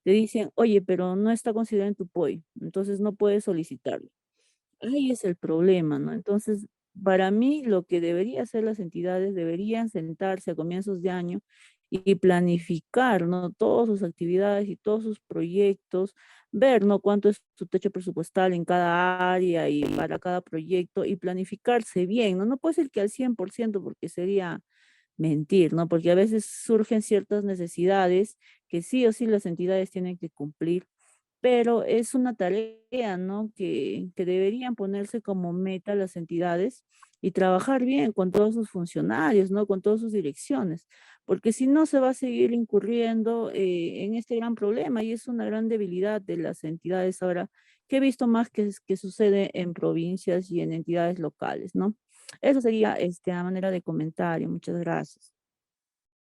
te dicen, oye, pero no está considerado en tu POI, entonces no puedes solicitarlo. Ahí es el problema, ¿no? Entonces, para mí, lo que deberían hacer las entidades, deberían sentarse a comienzos de año y planificar, ¿no? Todas sus actividades y todos sus proyectos, ver, ¿no? Cuánto es su techo presupuestal en cada área y para cada proyecto y planificarse bien, ¿no? No puede ser que al 100% porque sería mentir, ¿no? Porque a veces surgen ciertas necesidades que sí o sí las entidades tienen que cumplir, pero es una tarea, ¿no? Que deberían ponerse como meta las entidades y trabajar bien con todos sus funcionarios, ¿no? Con todas sus direcciones, porque si no se va a seguir incurriendo en este gran problema y es una gran debilidad de las entidades ahora que he visto más que sucede en provincias y en entidades locales, ¿no? Eso sería a manera de comentario. Muchas gracias.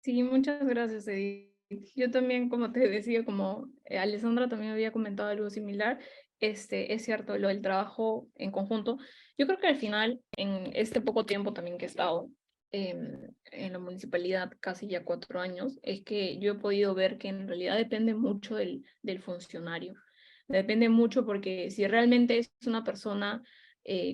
Sí, muchas gracias, Edith. Yo también, como te decía, como Alessandra también había comentado algo similar, es cierto, lo del trabajo en conjunto. Yo creo que al final, en este poco tiempo también que he estado en la municipalidad, casi ya 4 años, es que yo he podido ver que en realidad depende mucho del funcionario. Depende mucho porque si realmente es una persona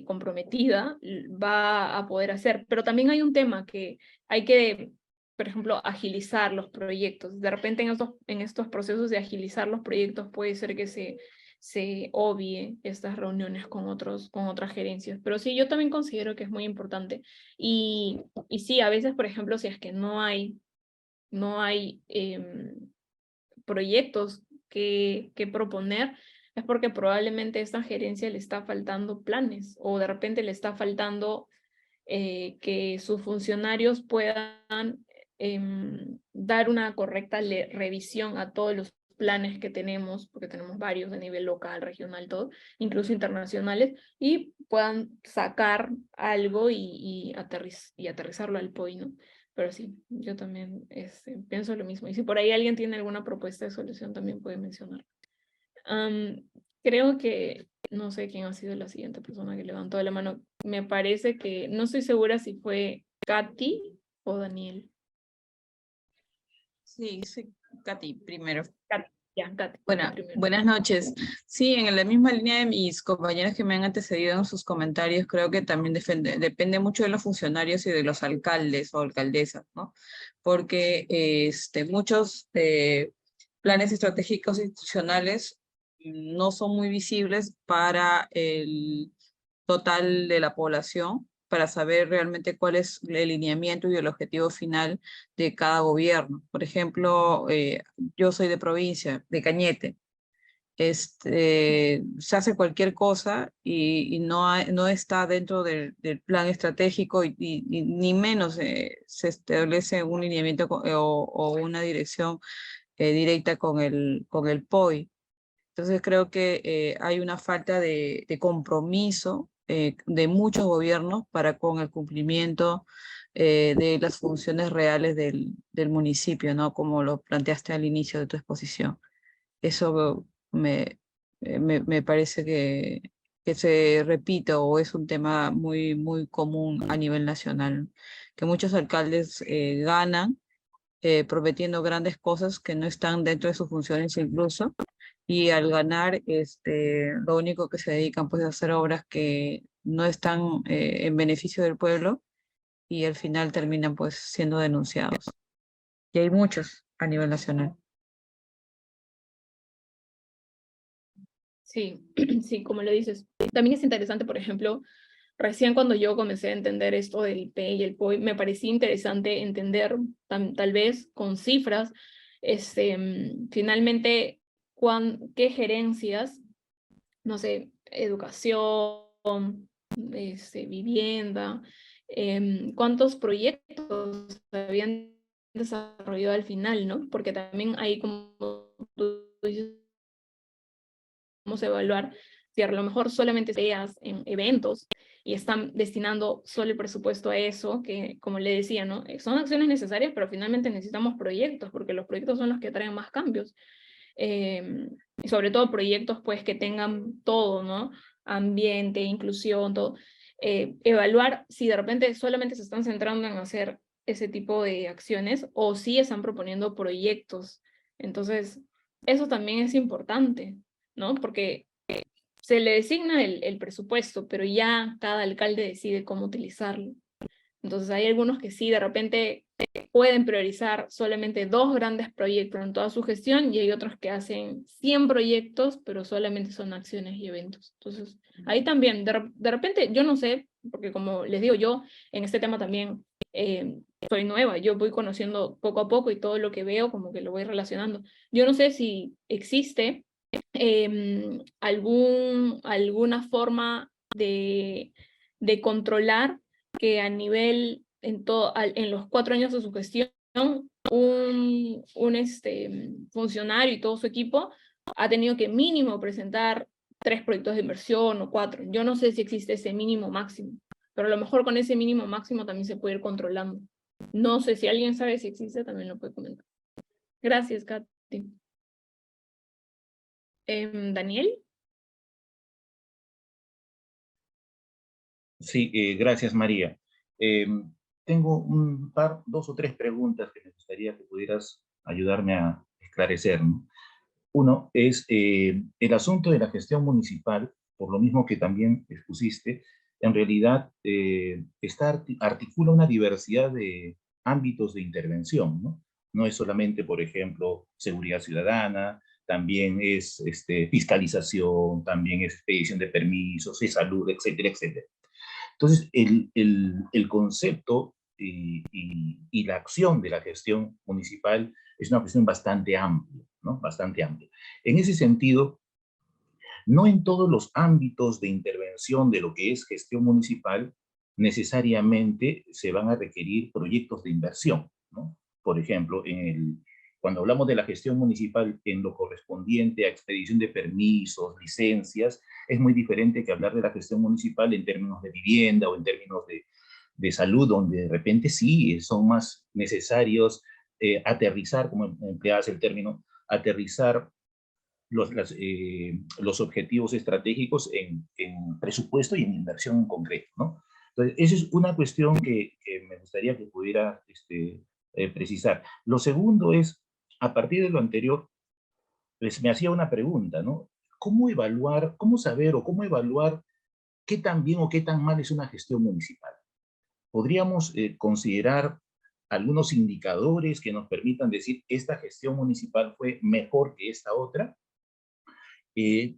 comprometida, va a poder hacer. Pero también hay un tema que hay que, por ejemplo, agilizar los proyectos. De repente en estos procesos de agilizar los proyectos puede ser que se obvie estas reuniones con otras gerencias. Pero sí, yo también considero que es muy importante. Y sí, a veces, por ejemplo, si es que no hay proyectos que proponer, es porque probablemente a esta gerencia le está faltando planes o de repente le está faltando que sus funcionarios puedan dar una correcta revisión a todos los planes que tenemos, porque tenemos varios a nivel local, regional, todo, incluso internacionales, y puedan sacar algo y aterrizarlo al POI, ¿no? Pero sí, yo también pienso lo mismo. Y si por ahí alguien tiene alguna propuesta de solución, también puede mencionar. Creo que, no sé quién ha sido la siguiente persona que levantó la mano. Me parece que, no estoy segura si fue Katy o Daniel. Sí, sí, Katy, primero. Katy, ya, Katy. Primero. Buenas noches. Sí, en la misma línea de mis compañeros que me han antecedido en sus comentarios, creo que también depende mucho de los funcionarios y de los alcaldes o alcaldesas, ¿no? Porque muchos planes estratégicos institucionales no son muy visibles para el total de la población, para saber realmente cuál es el lineamiento y el objetivo final de cada gobierno. Por ejemplo, yo soy de provincia, de Cañete. Se hace cualquier cosa y no está dentro del plan estratégico ni menos se establece un lineamiento o una dirección directa con el POI. Entonces creo que hay una falta de compromiso de muchos gobiernos para con el cumplimiento de las funciones reales del municipio, ¿no? Como lo planteaste al inicio de tu exposición. Eso me parece que se repite o es un tema muy, muy común a nivel nacional, que muchos alcaldes ganan prometiendo grandes cosas que no están dentro de sus funciones incluso, y al ganar, lo único que se dedican pues a hacer obras que no están en beneficio del pueblo y al final terminan pues siendo denunciados. Y hay muchos a nivel nacional. Sí, sí, como lo dices. También es interesante, por ejemplo, recién cuando yo comencé a entender esto del IP y el POI, me parecía interesante entender, tal vez con cifras, finalmente, qué gerencias, no sé, educación, vivienda, cuántos proyectos se habían desarrollado al final, ¿no? Porque también ahí, como tú dices, vamos a evaluar si a lo mejor solamente seas en eventos y están destinando solo el presupuesto a eso, que como le decía, ¿no? Son acciones necesarias, pero finalmente necesitamos proyectos, porque los proyectos son los que traen más cambios. Y sobre todo proyectos pues que tengan todo, ¿no? Ambiente, inclusión, todo. Evaluar si de repente solamente se están centrando en hacer ese tipo de acciones o si están proponiendo proyectos. Entonces, eso también es importante, ¿no? Porque se le designa el presupuesto, pero ya cada alcalde decide cómo utilizarlo. Entonces hay algunos que sí, de repente pueden priorizar solamente 2 grandes proyectos en toda su gestión y hay otros que hacen 100 proyectos, pero solamente son acciones y eventos. Entonces ahí también, de repente, yo no sé, porque como les digo, yo en este tema también soy nueva, yo voy conociendo poco a poco y todo lo que veo como que lo voy relacionando. Yo no sé si existe alguna forma de controlar que a nivel, en los 4 años de su gestión, un funcionario y todo su equipo ha tenido que mínimo presentar 3 proyectos de inversión o 4. Yo no sé si existe ese mínimo máximo, pero a lo mejor con ese mínimo máximo también se puede ir controlando. No sé si alguien sabe si existe, también lo puede comentar. Gracias, Katy. Daniel. Sí, gracias María. Tengo 2 o 3 preguntas que me gustaría que pudieras ayudarme a esclarecer, ¿no? Uno es el asunto de la gestión municipal, por lo mismo que también expusiste, en realidad articula una diversidad de ámbitos de intervención, ¿no? No es solamente, por ejemplo, seguridad ciudadana, también es fiscalización, también es expedición de permisos, es salud, etcétera, etcétera. Entonces, el concepto y la acción de la gestión municipal es una cuestión bastante amplia, ¿no? Bastante amplia. En ese sentido, no en todos los ámbitos de intervención de lo que es gestión municipal necesariamente se van a requerir proyectos de inversión, ¿no? Por ejemplo, cuando hablamos de la gestión municipal en lo correspondiente a expedición de permisos, licencias, es muy diferente que hablar de la gestión municipal en términos de vivienda o en términos de salud, donde de repente sí son más necesarios aterrizar, como empleabas el término, aterrizar los objetivos estratégicos en presupuesto y en inversión en concreto, ¿no? Entonces, esa es una cuestión que me gustaría que pudiera precisar. Lo segundo es, a partir de lo anterior, pues me hacía una pregunta, ¿no? ¿Cómo evaluar, cómo saber o cómo evaluar qué tan bien o qué tan mal es una gestión municipal? ¿Podríamos considerar algunos indicadores que nos permitan decir esta gestión municipal fue mejor que esta otra?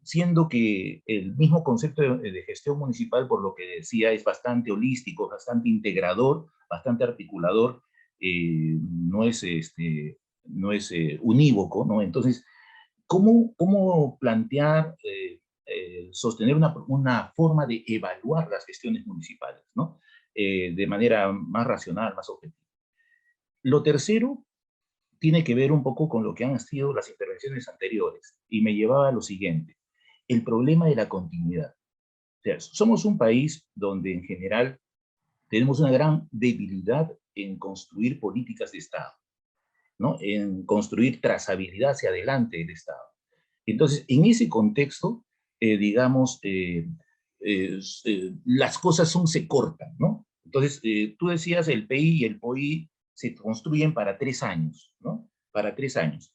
Siendo que el mismo concepto de gestión municipal, por lo que decía, es bastante holístico, bastante integrador, bastante articulador, no es, unívoco, ¿no? Entonces, ¿cómo plantear, sostener una forma de evaluar las gestiones municipales, ¿no? De manera más racional, más objetiva? Lo tercero tiene que ver un poco con lo que han sido las intervenciones anteriores, y me llevaba a lo siguiente, el problema de la continuidad. O sea, somos un país donde en general tenemos una gran debilidad en construir políticas de Estado, ¿no? En construir trazabilidad hacia adelante del Estado. Entonces, en ese contexto, digamos, las cosas se cortan, ¿no? Entonces, tú decías, el PI y el POI se construyen para 3 años, ¿no? Para 3 años.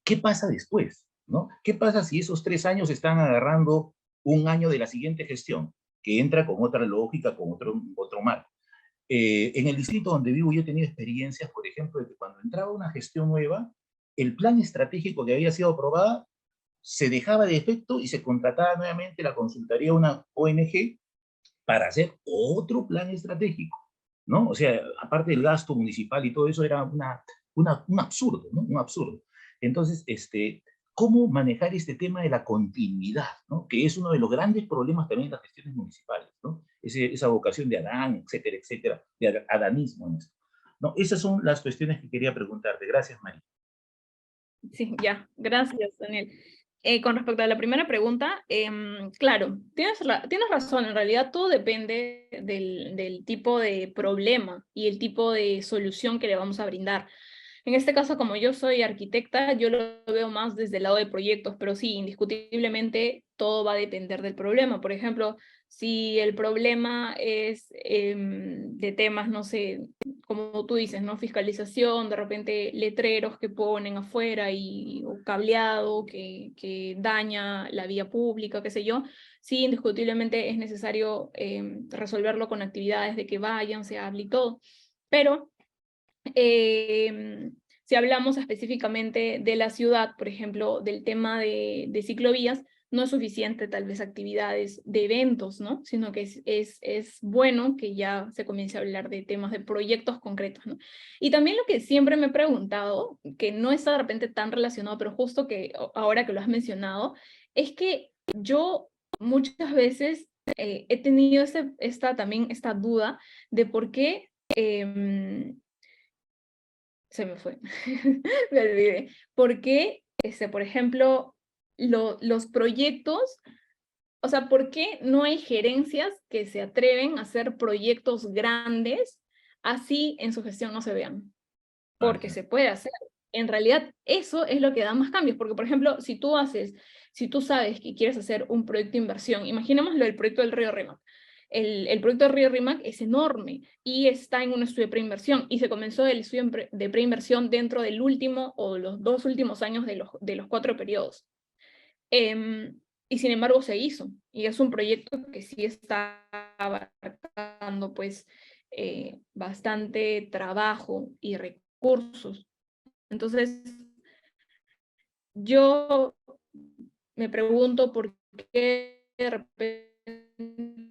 ¿Qué pasa después, no? ¿Qué pasa si esos 3 años están agarrando un año de la siguiente gestión, que entra con otra lógica, con otro marco? En el distrito donde vivo yo he tenido experiencias, por ejemplo, de que cuando entraba una gestión nueva, el plan estratégico que había sido aprobado se dejaba de efecto y se contrataba nuevamente la consultoría a una ONG para hacer otro plan estratégico, ¿no? O sea, aparte del gasto municipal y todo eso, era un absurdo, ¿no? Un absurdo. Entonces, ¿cómo manejar este tema de la continuidad, ¿no? Que es uno de los grandes problemas también de las gestiones municipales, ¿no? Esa vocación de Adán, etcétera, etcétera, de adanismo en esto, ¿no? Esas son las cuestiones que quería preguntarte. Gracias, María. Sí, ya, gracias, Daniel. Con respecto a la primera pregunta, claro, tienes razón, en realidad todo depende del tipo de problema y el tipo de solución que le vamos a brindar. En este caso, como yo soy arquitecta, yo lo veo más desde el lado de proyectos, pero sí, indiscutiblemente todo va a depender del problema. Por ejemplo, si el problema es de temas, no sé, como tú dices, ¿no? Fiscalización, de repente letreros que ponen afuera o cableado que daña la vía pública, qué sé yo, sí, indiscutiblemente es necesario resolverlo con actividades de que vayan, se hable y todo. Pero si hablamos específicamente de la ciudad, por ejemplo, del tema de ciclovías, no es suficiente tal vez actividades de eventos, ¿no? Sino que es bueno que ya se comience a hablar de temas de proyectos concretos, ¿no? Y también lo que siempre me he preguntado, que no está de repente tan relacionado, pero justo que ahora que lo has mencionado, es que yo muchas veces he tenido también esta duda de por qué se me fue, me olvidé. ¿Por qué, por ejemplo, los proyectos, o sea, por qué no hay gerencias que se atreven a hacer proyectos grandes así en su gestión no se vean? Porque se puede hacer. En realidad, eso es lo que da más cambios, porque, por ejemplo, si tú sabes que quieres hacer un proyecto de inversión, imaginémoslo el proyecto del río Rímac, el proyecto de Río Rímac es enorme y está en un estudio de preinversión, y se comenzó el estudio de preinversión dentro del último o los 2 últimos años de los 4 periodos. Y sin embargo se hizo, y es un proyecto que sí está abarcando pues bastante trabajo y recursos. Entonces, yo me pregunto por qué de repente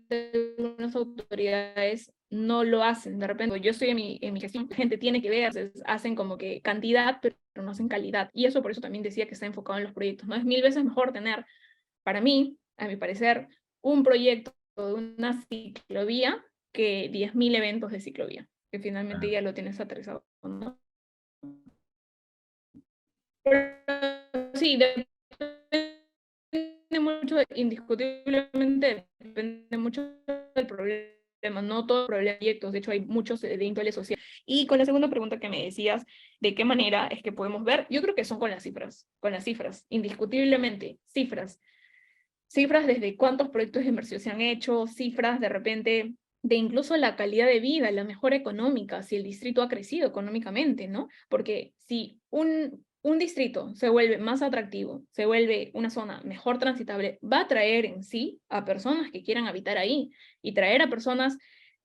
algunas autoridades no lo hacen. De repente, yo estoy en mi gestión, la gente tiene que ver, hacen como que cantidad, pero no hacen calidad. Y eso por eso también decía que está enfocado en los proyectos, ¿no? Es 1000 veces mejor tener, para mí, a mi parecer, un proyecto de una ciclovía que 10.000 eventos de ciclovía, que finalmente ya lo tienes aterrizado, ¿no? Pero sí, depende mucho, indiscutiblemente depende mucho del problema, no todos los proyectos, de hecho hay muchos de índole social. Y con la segunda pregunta que me decías, ¿de qué manera es que podemos ver? Yo creo que son con las cifras, indiscutiblemente, cifras desde cuántos proyectos de inversión se han hecho, cifras de repente de incluso la calidad de vida, la mejora económica, si el distrito ha crecido económicamente, ¿no? Porque si un distrito se vuelve más atractivo, se vuelve una zona mejor transitable, va a traer en sí a personas que quieran habitar ahí, y traer a personas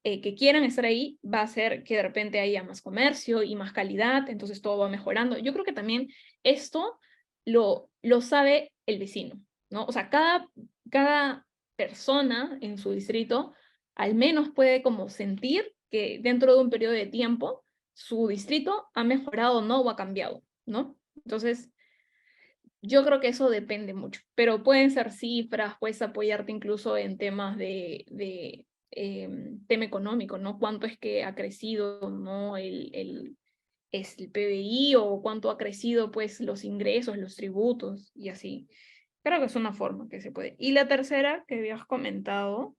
que quieran estar ahí va a hacer que de repente haya más comercio y más calidad, entonces todo va mejorando. Yo creo que también esto lo sabe el vecino, ¿no? O sea, cada persona en su distrito al menos puede como sentir que dentro de un periodo de tiempo su distrito ha mejorado, ¿no? O ha cambiado, ¿no? Entonces, yo creo que eso depende mucho, pero pueden ser cifras, puedes apoyarte incluso en temas de tema económico, ¿no? Cuánto es que ha crecido, ¿no? el PBI, o cuánto ha crecido, pues, los ingresos, los tributos, y así. Creo que es una forma que se puede. Y la tercera que habías comentado,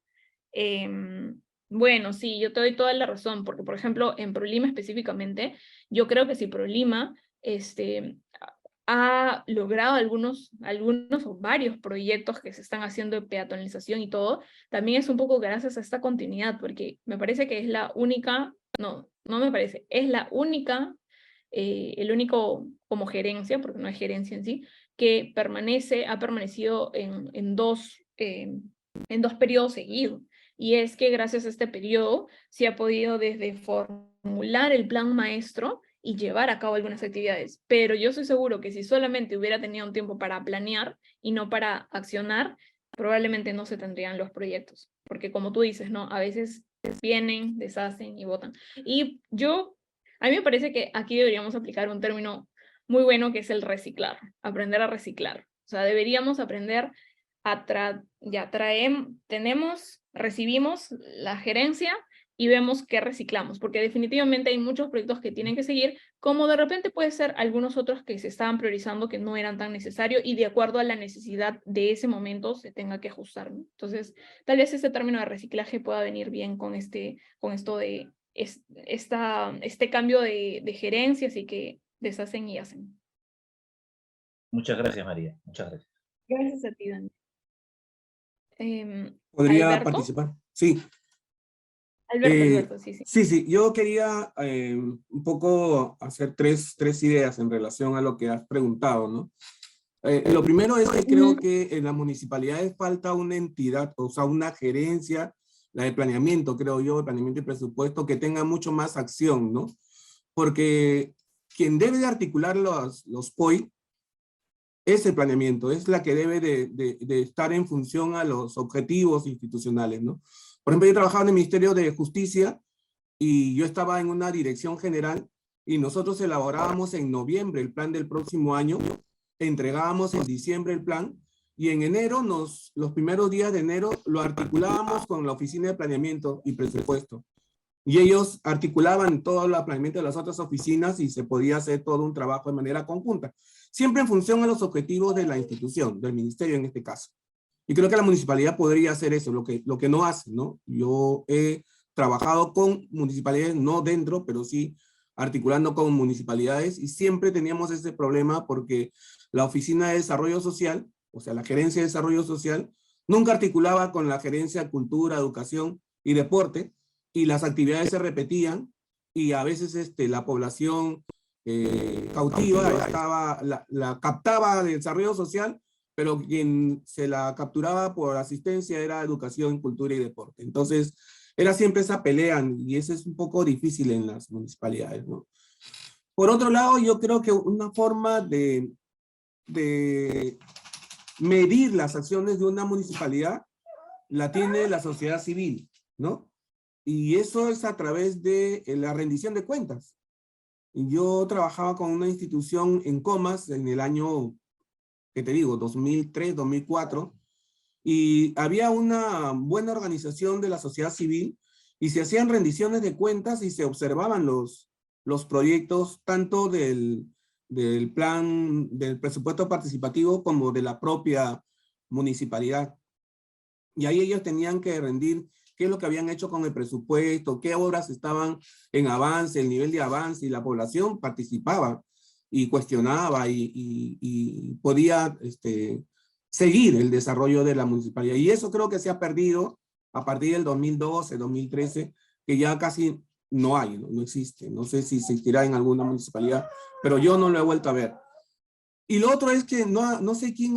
bueno, sí, yo te doy toda la razón, porque, por ejemplo, en ProLima específicamente, yo creo que si ProLima ha logrado algunos o varios proyectos que se están haciendo de peatonalización y todo, también es un poco gracias a esta continuidad, porque me parece que es la única, no me parece, es la única, el único como gerencia, porque no es gerencia en sí, que ha permanecido en dos periodos seguidos. Y es que gracias a este periodo se ha podido desde formular el plan maestro y llevar a cabo algunas actividades. Pero yo estoy seguro que si solamente hubiera tenido un tiempo para planear y no para accionar, probablemente no se tendrían los proyectos. Porque como tú dices, ¿no? A veces vienen, deshacen y votan. Y a mí me parece que aquí deberíamos aplicar un término muy bueno, que es el reciclar, aprender a reciclar. O sea, deberíamos aprender recibimos la gerencia y vemos qué reciclamos, porque definitivamente hay muchos proyectos que tienen que seguir, como de repente puede ser algunos otros que se estaban priorizando que no eran tan necesarios, y de acuerdo a la necesidad de ese momento se tenga que ajustar, ¿no? Entonces, tal vez ese término de reciclaje pueda venir bien con esto de este cambio de gerencias y que deshacen y hacen. Muchas gracias, María. Muchas gracias. Gracias a ti, Dani. ¿Podría ¿Alberto? participar? Sí. Alberto, sí. Sí, yo quería un poco hacer tres ideas en relación a lo que has preguntado, ¿no? Lo primero es que creo que en las municipalidades falta una entidad, o sea, una gerencia, la de planeamiento, creo yo, planeamiento y presupuesto, que tenga mucho más acción, ¿no? Porque quien debe de articular los POI es el planeamiento, es la que debe de estar en función a los objetivos institucionales, ¿no? Por ejemplo, yo trabajaba en el Ministerio de Justicia y yo estaba en una dirección general y nosotros elaborábamos en noviembre el plan del próximo año, entregábamos en diciembre el plan y en enero, los primeros días de enero, lo articulábamos con la Oficina de Planeamiento y Presupuesto. Y ellos articulaban todo el planeamiento de las otras oficinas y se podía hacer todo un trabajo de manera conjunta, siempre en función a los objetivos de la institución, del ministerio en este caso. Y creo que la municipalidad podría hacer eso, lo que no hace, ¿no? Yo he trabajado con municipalidades, no dentro, pero sí articulando con municipalidades, y siempre teníamos ese problema porque la Oficina de Desarrollo Social, o sea, la Gerencia de Desarrollo Social, nunca articulaba con la Gerencia de Cultura, Educación, y Deporte, y las actividades se repetían, y a veces la población cautiva la captaba de desarrollo social, pero quien se la capturaba por asistencia era educación, cultura y deporte. Entonces, era siempre esa pelea, y eso es un poco difícil en las municipalidades, ¿no? Por otro lado, yo creo que una forma de medir las acciones de una municipalidad la tiene la sociedad civil, ¿no? Y eso es a través de la rendición de cuentas. Yo trabajaba con una institución en Comas en el año, ¿qué te digo? 2003, 2004, y había una buena organización de la sociedad civil y se hacían rendiciones de cuentas y se observaban los proyectos tanto del plan, del presupuesto participativo como de la propia municipalidad. Y ahí ellos tenían que rendir qué es lo que habían hecho con el presupuesto, qué obras estaban en avance, el nivel de avance, y la población participaba y cuestionaba y podía seguir el desarrollo de la municipalidad. Y eso creo que se ha perdido a partir del 2012, 2013, que ya casi no hay, no existe. No sé si existirá en alguna municipalidad, pero yo no lo he vuelto a ver. Y lo otro es que no sé quién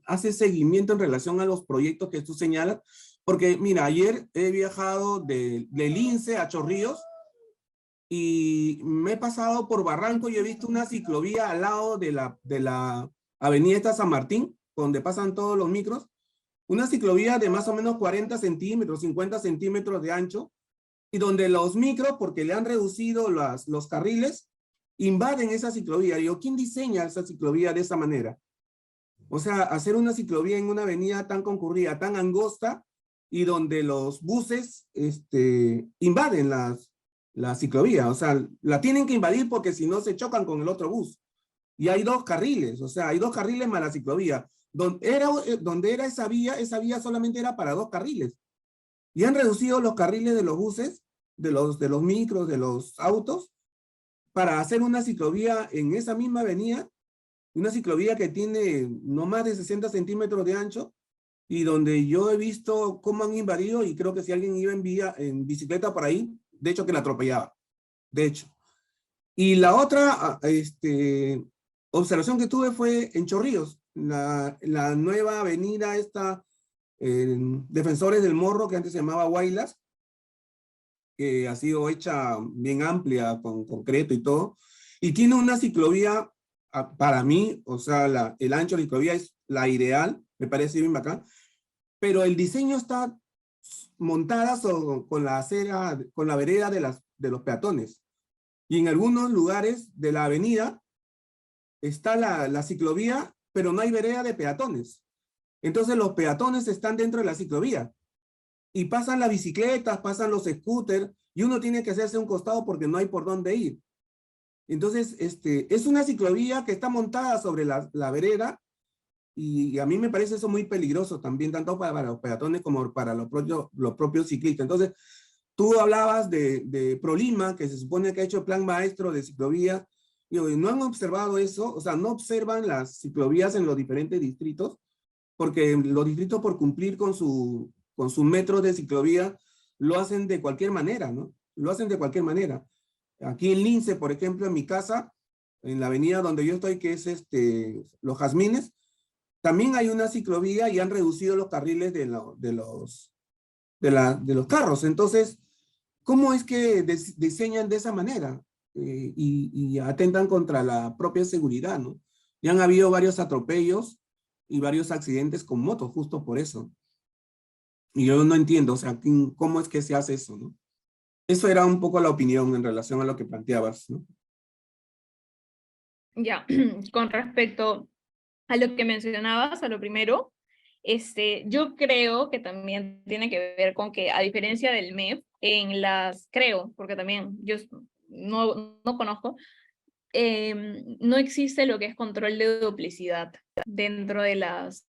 hace seguimiento en relación a los proyectos que tú señalas, porque mira, ayer he viajado del Lince a Chorrillos y me he pasado por Barranco y he visto una ciclovía al lado de la avenida San Martín, donde pasan todos los micros, una ciclovía de más o menos 40 centímetros, 50 centímetros de ancho, y donde los micros, porque le han reducido los carriles, invaden esa ciclovía. Digo, ¿quién diseña esa ciclovía de esa manera? O sea, hacer una ciclovía en una avenida tan concurrida, tan angosta, y donde los buses invaden la ciclovía. O sea, la tienen que invadir porque si no se chocan con el otro bus. Y hay dos carriles, o sea, hay dos carriles más la ciclovía. Donde era esa vía solamente era para dos carriles. Y han reducido los carriles de los buses, de los micros, de los autos, para hacer una ciclovía en esa misma avenida, una ciclovía que tiene no más de 60 centímetros de ancho, y donde yo he visto cómo han invadido, y creo que si alguien iba en bicicleta por ahí, de hecho que la atropellaba, de hecho. Y la otra observación que tuve fue en Chorrillos, la nueva avenida Defensores del Morro, que antes se llamaba Guaylas, que ha sido hecha bien amplia, con concreto y todo, y tiene una ciclovía, para mí, o sea, el ancho de la ciclovía es la ideal, me parece bien bacán, pero el diseño está montada con la acera, con la vereda de los peatones, y en algunos lugares de la avenida está la ciclovía, pero no hay vereda de peatones. Entonces los peatones están dentro de la ciclovía, y pasan las bicicletas, pasan los scooters, y uno tiene que hacerse un costado porque no hay por dónde ir. Entonces, es una ciclovía que está montada sobre la vereda, y a mí me parece eso muy peligroso también, tanto para los peatones como para los propios ciclistas. Entonces, tú hablabas de Prolima, que se supone que ha hecho el plan maestro de ciclovías, y no han observado eso, o sea, no observan las ciclovías en los diferentes distritos, porque los distritos, por cumplir con su metro de ciclovía, lo hacen de cualquier manera, ¿no? Lo hacen de cualquier manera. Aquí en Lince, por ejemplo, en mi casa, en la avenida donde yo estoy, que es Los Jazmines, también hay una ciclovía y han reducido los carriles de los carros. Entonces, ¿cómo es que diseñan de esa manera? Y atentan contra la propia seguridad, ¿no? Y han habido varios atropellos y varios accidentes con motos, justo por eso. Y yo no entiendo, o sea, ¿cómo es que se hace eso, no? Eso era un poco la opinión en relación a lo que planteabas, ¿no? Ya, con respecto a lo que mencionabas, a lo primero, yo creo que también tiene que ver con que, a diferencia del MEF, porque también yo no conozco, no existe lo que es control de duplicidad dentro de las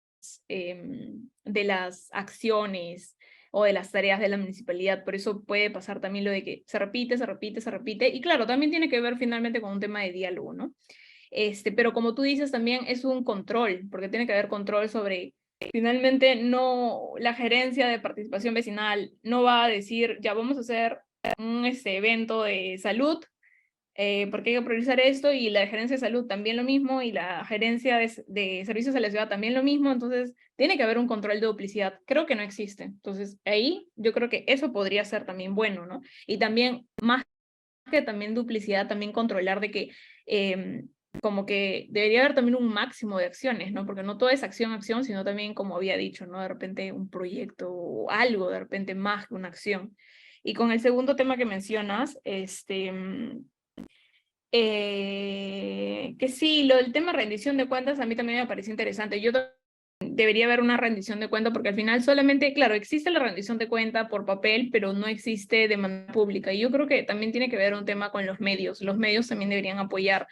acciones o de las tareas de la municipalidad. Por eso puede pasar también lo de que se repite, y claro, también tiene que ver finalmente con un tema de diálogo, ¿no? Pero como tú dices, también es un control, porque tiene que haber control sobre finalmente no, la gerencia de participación vecinal no va a decir, ya vamos a hacer un evento de salud, porque hay que priorizar esto, y la gerencia de salud también lo mismo, y la gerencia de servicios a la ciudad también lo mismo. Entonces tiene que haber un control de duplicidad. Creo que no existe. Entonces ahí yo creo que eso podría ser también bueno, ¿no? Y también, más que también duplicidad, también controlar de que como que debería haber también un máximo de acciones, ¿no? Porque no todo es acción, sino también, como había dicho, ¿no? De repente un proyecto o algo, de repente más que una acción. Y con el segundo tema que mencionas, que sí, lo del tema rendición de cuentas a mí también me parece interesante. Debería haber una rendición de cuenta, porque al final solamente, claro, existe la rendición de cuenta por papel, pero no existe de manera pública. Y yo creo que también tiene que ver un tema con los medios. Los medios también deberían apoyar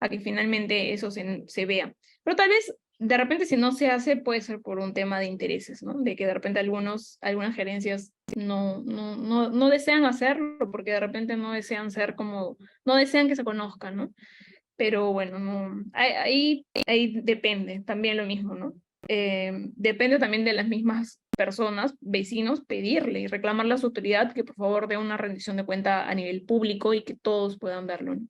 a que finalmente eso se vea. Pero tal vez, de repente, si no se hace, puede ser por un tema de intereses, ¿no? De que de repente algunas gerencias no desean hacerlo, porque de repente no desean ser como, no desean que se conozcan, ¿no? Pero bueno, no, ahí depende, también lo mismo, ¿no? Depende también de las mismas personas, vecinos, pedirle y reclamarle a su autoridad que por favor dé una rendición de cuenta a nivel público y que todos puedan verlo, ¿no?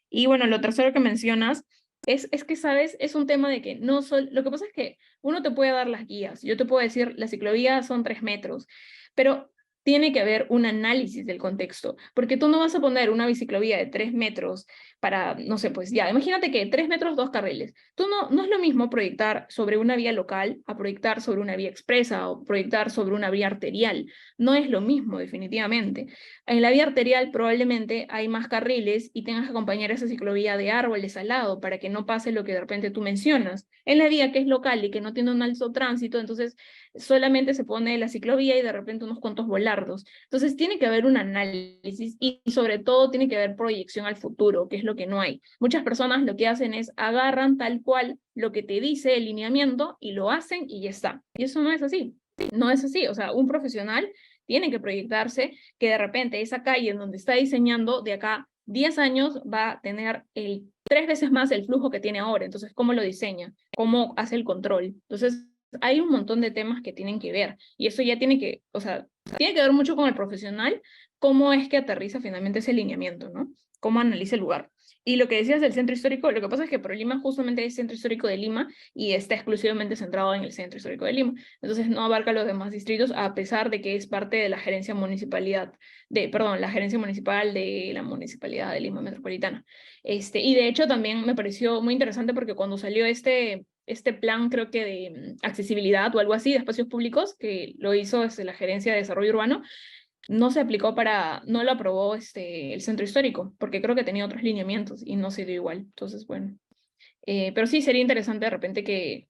Y bueno, lo tercero que mencionas es que, ¿sabes? Es un tema de que no solo, lo que pasa es que uno te puede dar las guías, yo te puedo decir, la ciclovía son 3 metros, pero tiene que haber un análisis del contexto, porque tú no vas a poner una biciclovía de 3 metros para, no sé, pues ya, imagínate que 3 metros, 2 carriles. Tú no es lo mismo proyectar sobre una vía local a proyectar sobre una vía expresa o proyectar sobre una vía arterial. No es lo mismo, definitivamente. En la vía arterial probablemente hay más carriles y tengas que acompañar esa ciclovía de árboles al lado para que no pase lo que de repente tú mencionas. En la vía que es local y que no tiene un alto tránsito, entonces solamente se pone la ciclovía y de repente unos cuantos volardos. Entonces tiene que haber un análisis y sobre todo tiene que haber proyección al futuro, que es lo que no hay. Muchas personas lo que hacen es agarran tal cual lo que te dice el lineamiento y lo hacen y ya está. Y eso no es así. No es así. O sea, un profesional tiene que proyectarse que de repente esa calle en donde está diseñando de acá 10 años va a tener 3 veces más el flujo que tiene ahora. Entonces, ¿cómo lo diseña? ¿Cómo hace el control? Entonces, hay un montón de temas que tienen que ver, y eso ya tiene que, o sea, tiene que ver mucho con el profesional, cómo es que aterriza finalmente ese lineamiento, ¿no? Cómo analiza el lugar. Y lo que decías del centro histórico, lo que pasa es que ProLima justamente es centro histórico de Lima y está exclusivamente centrado en el centro histórico de Lima. Entonces no abarca los demás distritos, a pesar de que es parte de la gerencia la gerencia municipal de la Municipalidad de Lima Metropolitana. Y de hecho también me pareció muy interesante porque cuando salió este plan, creo que de accesibilidad o algo así, de espacios públicos, que lo hizo la Gerencia de Desarrollo Urbano, no se aplicó no lo aprobó el centro histórico, porque creo que tenía otros lineamientos y no se dio igual. Entonces, bueno. Pero sí sería interesante de repente que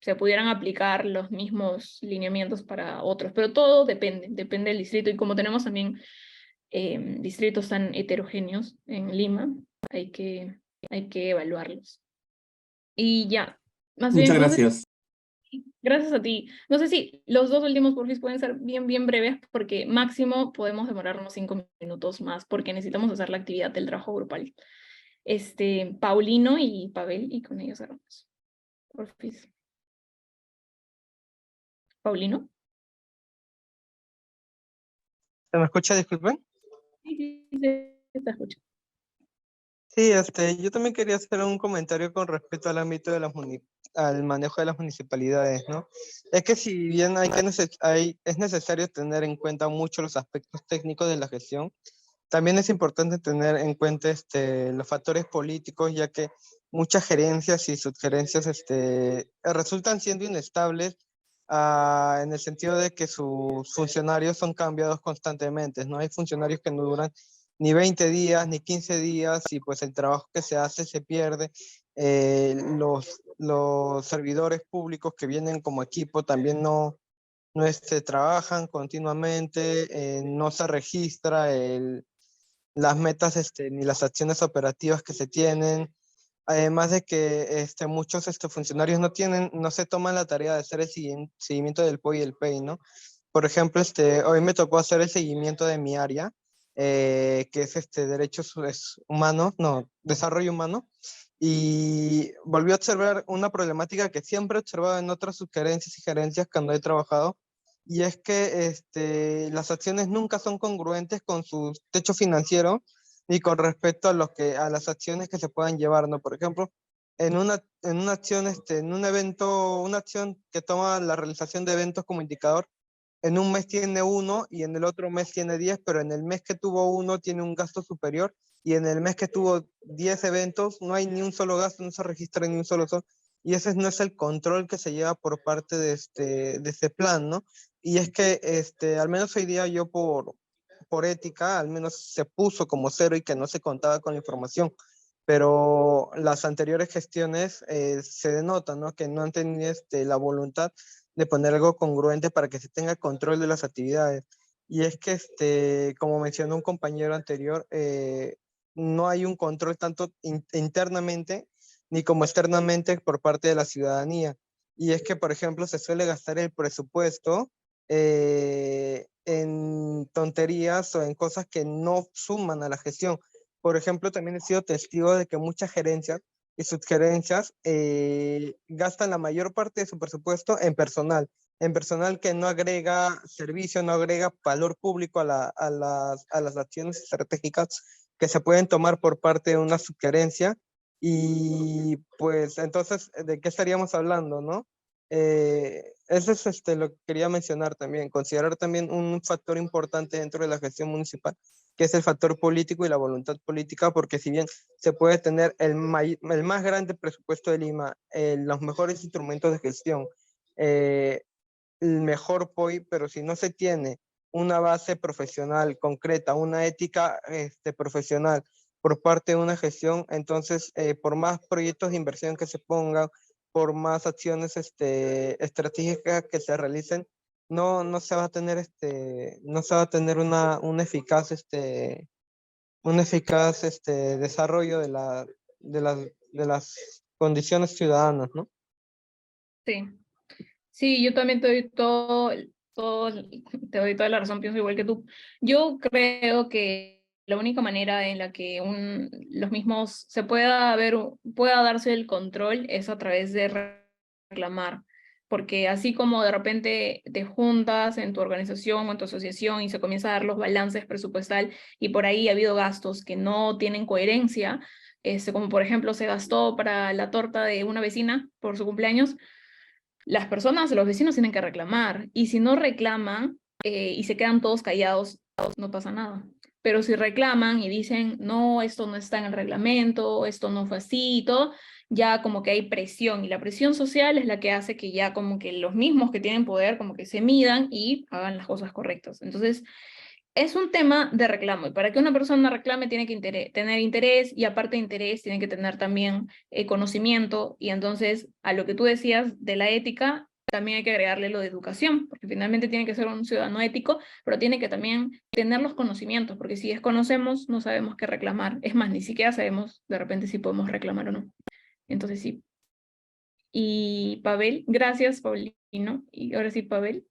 se pudieran aplicar los mismos lineamientos para otros, pero todo depende del distrito, y como tenemos también distritos tan heterogéneos en Lima, hay que evaluarlos. Y ya, más Muchas bien, no sé, gracias. gracias a ti. No sé si los dos últimos porfis pueden ser bien breves, porque máximo podemos demorarnos 5 minutos más, porque necesitamos hacer la actividad del trabajo grupal. Paulino y Pavel, y con ellos cerramos. Porfis. Paulino. ¿Se me escucha? Disculpen. Sí, te escucho. Sí, yo también quería hacer un comentario con respecto al ámbito de al manejo de las municipalidades, ¿no? Es que si bien es necesario tener en cuenta mucho los aspectos técnicos de la gestión, también es importante tener en cuenta los factores políticos, ya que muchas gerencias y subgerencias resultan siendo inestables en el sentido de que sus funcionarios son cambiados constantemente, ¿no? Hay funcionarios que no duran ni 20 días, ni 15 días, y pues el trabajo que se hace se pierde. Los servidores públicos que vienen como equipo también no trabajan continuamente, no se registra las metas ni las acciones operativas que se tienen. Además de que muchos funcionarios no se toman la tarea de hacer el seguimiento del POI y el PEI, ¿no? Por ejemplo, hoy me tocó hacer el seguimiento de mi área, que es derechos humanos, no, desarrollo humano, y volví a observar una problemática que siempre he observado en otras sugerencias y gerencias cuando he trabajado, y es que las acciones nunca son congruentes con su techo financiero y con respecto a, a las acciones que se puedan llevar, ¿no? Por ejemplo, en una acción, en un evento, una acción que toma la realización de eventos como indicador, en un mes tiene 1 y en el otro mes tiene 10, pero en el mes que tuvo 1 tiene un gasto superior y en el mes que tuvo 10 eventos no hay ni un solo gasto, no se registra ni un solo sol. Y ese no es el control que se lleva por parte de este plan, ¿no? Y es que al menos hoy día yo por ética, al menos se puso como 0 y que no se contaba con la información. Pero las anteriores gestiones se denotan, ¿no? Que no han tenido la voluntad de poner algo congruente para que se tenga control de las actividades. Y es que, como mencionó un compañero anterior, no hay un control tanto internamente ni como externamente por parte de la ciudadanía. Y es que, por ejemplo, se suele gastar el presupuesto en tonterías o en cosas que no suman a la gestión. Por ejemplo, también he sido testigo de que muchas gerencias y sus gerencias gastan la mayor parte de su presupuesto en personal que no agrega servicio, no agrega valor público a las acciones estratégicas que se pueden tomar por parte de una sugerencia. Y pues entonces, ¿de qué estaríamos hablando, no? Eso es lo que quería mencionar también, considerar también un factor importante dentro de la gestión municipal, que es el factor político y la voluntad política, porque si bien se puede tener el más grande presupuesto de Lima, los mejores instrumentos de gestión, el mejor POI, pero si no se tiene una base profesional concreta, una ética profesional por parte de una gestión, entonces por más proyectos de inversión que se pongan, por más acciones estratégicas que se realicen, no se va a tener no se va a tener un eficaz desarrollo de las condiciones ciudadanas, ¿no? Sí. Sí, yo también te doy te doy toda la razón, pienso igual que tú. Yo creo que la única manera en la que los mismos pueda darse el control es a través de reclamar, porque así como de repente te juntas en tu organización o en tu asociación y se comienza a dar los balances presupuestal y por ahí ha habido gastos que no tienen coherencia, como por ejemplo se gastó para la torta de una vecina por su cumpleaños, las personas, los vecinos tienen que reclamar, y si no reclaman y se quedan todos callados, no pasa nada. Pero si reclaman y dicen, no, esto no está en el reglamento, esto no fue así y todo, ya como que hay presión, y la presión social es la que hace que ya como que los mismos que tienen poder como que se midan y hagan las cosas correctas. Entonces, es un tema de reclamo, y para que una persona reclame tiene que tener interés, y aparte de interés tiene que tener también conocimiento, y entonces a lo que tú decías de la ética, también hay que agregarle lo de educación, porque finalmente tiene que ser un ciudadano ético, pero tiene que también tener los conocimientos, porque si desconocemos no sabemos qué reclamar, es más, ni siquiera sabemos de repente si podemos reclamar o no. Entonces sí. Y Pavel, gracias Paulino, y ahora sí Pavel.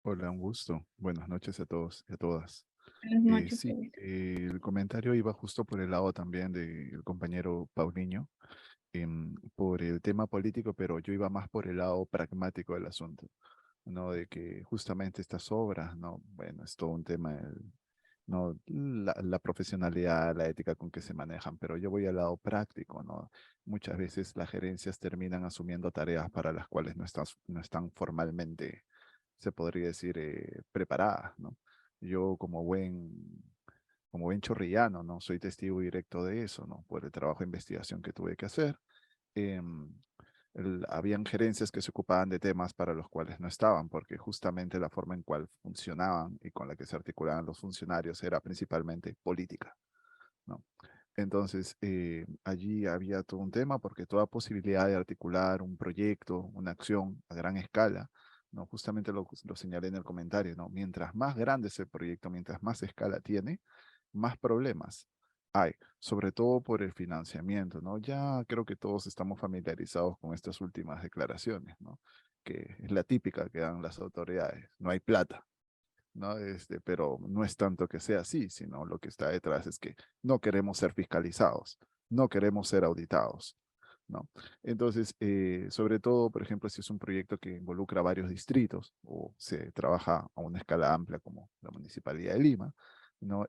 Hola, un gusto. Buenas noches a todos y a todas. Buenas noches, Sí, Pavel. el comentario iba justo por el lado también del compañero Paulinho, por el tema político, pero yo iba más por el lado pragmático del asunto, ¿no? De que justamente estas obras, ¿no? Bueno, es todo un tema, ¿no? La profesionalidad, la ética con que se manejan, pero yo voy al lado práctico, ¿no? Muchas veces las gerencias terminan asumiendo tareas para las cuales no están formalmente, se podría decir, preparadas, ¿no? Yo como buen chorrillano, ¿no? Soy testigo directo de eso, ¿no? Por el trabajo de investigación que tuve que hacer. Em, Habían gerencias que se ocupaban de temas para los cuales no estaban, porque justamente la forma en cual funcionaban y con la que se articulaban los funcionarios era principalmente política, ¿no? Entonces, allí había todo un tema porque toda posibilidad de articular un proyecto, una acción a gran escala, ¿no? Justamente lo señalé en el comentario, ¿no? Mientras más grande es el proyecto, mientras más escala tiene, más problemas hay, sobre todo por el financiamiento, ¿no? Ya creo que todos estamos familiarizados con estas últimas declaraciones, ¿no? Que es la típica que dan las autoridades, no hay plata, ¿no? Pero no es tanto que sea así, sino lo que está detrás es que no queremos ser fiscalizados. no queremos ser auditados, ¿no? Entonces, sobre todo, por ejemplo, si es un proyecto que involucra varios distritos o se trabaja a una escala amplia como la Municipalidad de Lima, ¿no?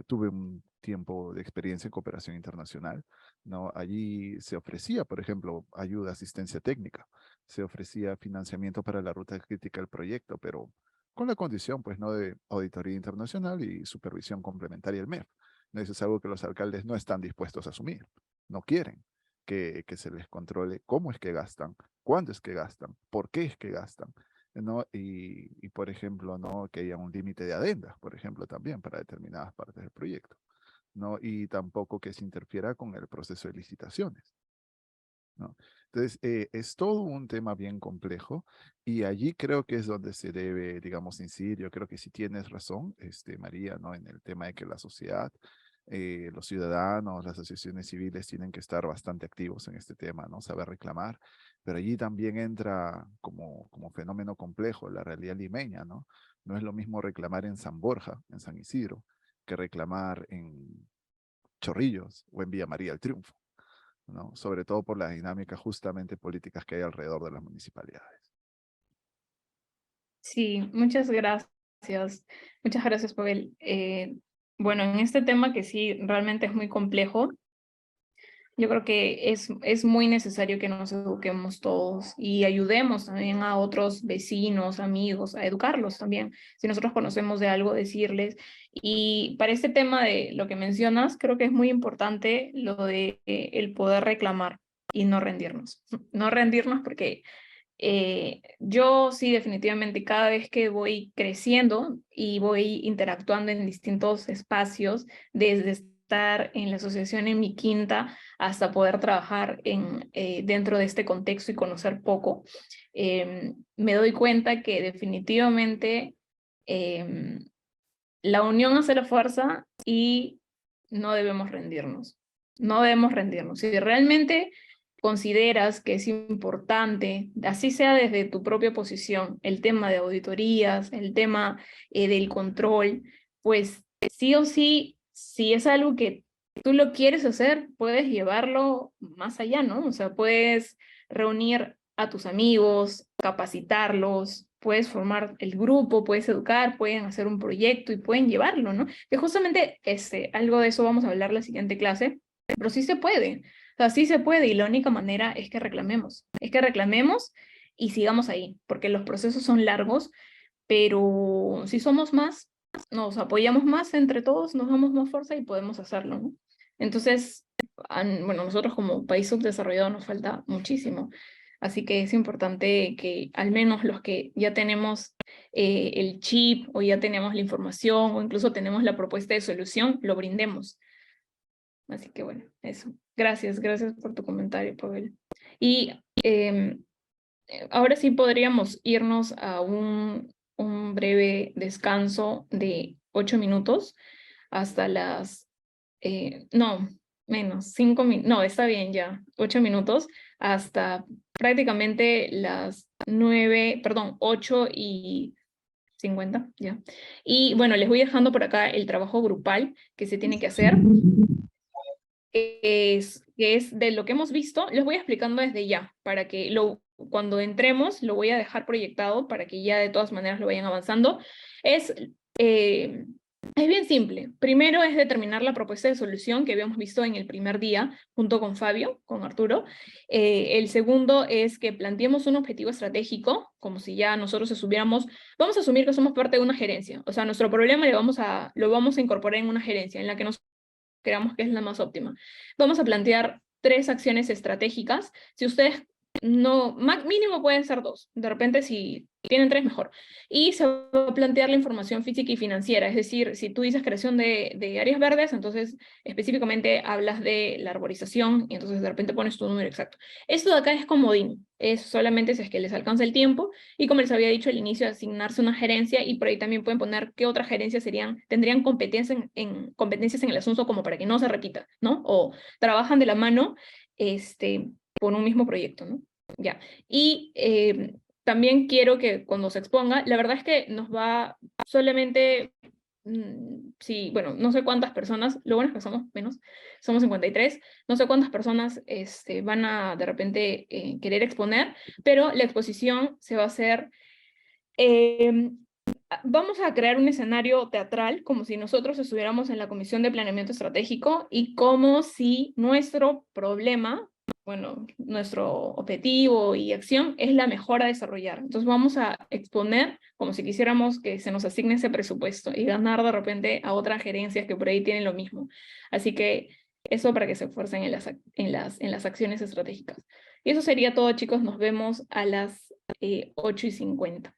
Tuve un tiempo de experiencia en cooperación internacional, ¿no? Allí se ofrecía, por ejemplo, ayuda, asistencia técnica, se ofrecía financiamiento para la ruta crítica del proyecto, pero con la condición, pues, ¿no? De auditoría internacional y supervisión complementaria del MEF. ¿No? Eso es algo que los alcaldes no están dispuestos a asumir, no quieren que se les controle cómo es que gastan, cuándo es que gastan, por qué es que gastan, ¿no? Y por ejemplo, ¿no? Que haya un límite de adendas, por ejemplo, también para determinadas partes del proyecto, ¿no? Y tampoco que se interfiera con el proceso de licitaciones, ¿no? Entonces, es todo un tema bien complejo y allí creo que es donde se debe, digamos, incidir. Yo creo que sí tienes razón, María, ¿no? En el tema de que la sociedad, los ciudadanos, las asociaciones civiles tienen que estar bastante activos en este tema, ¿no? Saber reclamar, pero allí también entra como fenómeno complejo la realidad limeña, ¿no? No es lo mismo reclamar en San Borja, en San Isidro, que reclamar en Chorrillos o en Villa María del Triunfo, ¿no? Sobre todo por las dinámicas justamente políticas que hay alrededor de las municipalidades. Sí, muchas gracias. Muchas gracias, Pavel. Bueno, en este tema que sí realmente es muy complejo, yo creo que es muy necesario que nos eduquemos todos y ayudemos también a otros vecinos, amigos, a educarlos también. Si nosotros conocemos de algo, decirles. Y para este tema de lo que mencionas, creo que es muy importante lo de el poder reclamar y no rendirnos. No rendirnos porque yo sí definitivamente cada vez que voy creciendo y voy interactuando en distintos espacios, desde estar en la asociación en mi quinta hasta poder trabajar dentro de este contexto y conocer poco, me doy cuenta que definitivamente la unión hace la fuerza y no debemos rendirnos. No debemos rendirnos. Si realmente consideras que es importante, así sea desde tu propia posición, el tema de auditorías, el tema del control, pues sí o sí, si es algo que tú lo quieres hacer, puedes llevarlo más allá, ¿no? O sea, puedes reunir a tus amigos, capacitarlos, puedes formar el grupo, puedes educar, pueden hacer un proyecto y pueden llevarlo, ¿no? Que justamente algo de eso vamos a hablar la siguiente clase, pero sí se puede. O sea, sí se puede y la única manera es que reclamemos. Es que reclamemos y sigamos ahí, porque los procesos son largos, pero si somos más, nos apoyamos más entre todos, nos damos más fuerza y podemos hacerlo, ¿no? Entonces, bueno, nosotros como país subdesarrollado nos falta muchísimo. Así que es importante que al menos los que ya tenemos el chip o ya tenemos la información o incluso tenemos la propuesta de solución, lo brindemos. Así que bueno, eso. Gracias por tu comentario, Pavel. Y ahora sí podríamos irnos a un breve descanso de 8 minutos hasta las, no, menos, 5 minutos, no, está bien ya, 8 minutos hasta prácticamente las 8:50, ya. Y bueno, les voy dejando por acá el trabajo grupal que se tiene que hacer. Que es de lo que hemos visto, les voy explicando desde ya, para que cuando entremos lo voy a dejar proyectado para que ya de todas maneras lo vayan avanzando. Es bien simple. Primero es determinar la propuesta de solución que habíamos visto en el primer día junto con Fabio, con Arturo. El segundo es que planteemos un objetivo estratégico, como si ya nosotros vamos a asumir que somos parte de una gerencia. O sea, nuestro problema lo vamos a incorporar en una gerencia en la que nos creamos que es la más óptima. Vamos a plantear 3 acciones estratégicas. Si ustedes mínimo pueden ser 2. De repente si tienen 3, mejor. Y se va a plantear la información física y financiera. Es decir, si tú dices creación de áreas verdes, entonces específicamente hablas de la arborización y entonces de repente pones tu número exacto. Esto de acá es comodín. Es solamente si es que les alcanza el tiempo. Y como les había dicho al inicio, asignarse una gerencia y por ahí también pueden poner qué otras gerencias tendrían competencias competencias en el asunto como para que no se repita, ¿no? O trabajan de la mano por un mismo proyecto, ¿no? Ya. Y también quiero que cuando se exponga, la verdad es que nos va solamente sí, bueno, no sé cuántas personas, lo bueno es que somos menos, somos 53, no sé cuántas personas van a de repente querer exponer, pero la exposición se va a hacer, vamos a crear un escenario teatral como si nosotros estuviéramos en la Comisión de Planeamiento Estratégico y como si nuestro problema, bueno, nuestro objetivo y acción es la mejora a desarrollar. Entonces vamos a exponer como si quisiéramos que se nos asigne ese presupuesto y ganar de repente a otras gerencias que por ahí tienen lo mismo. Así que eso para que se esfuercen en las acciones estratégicas. Y eso sería todo, chicos. Nos vemos a las 8:50.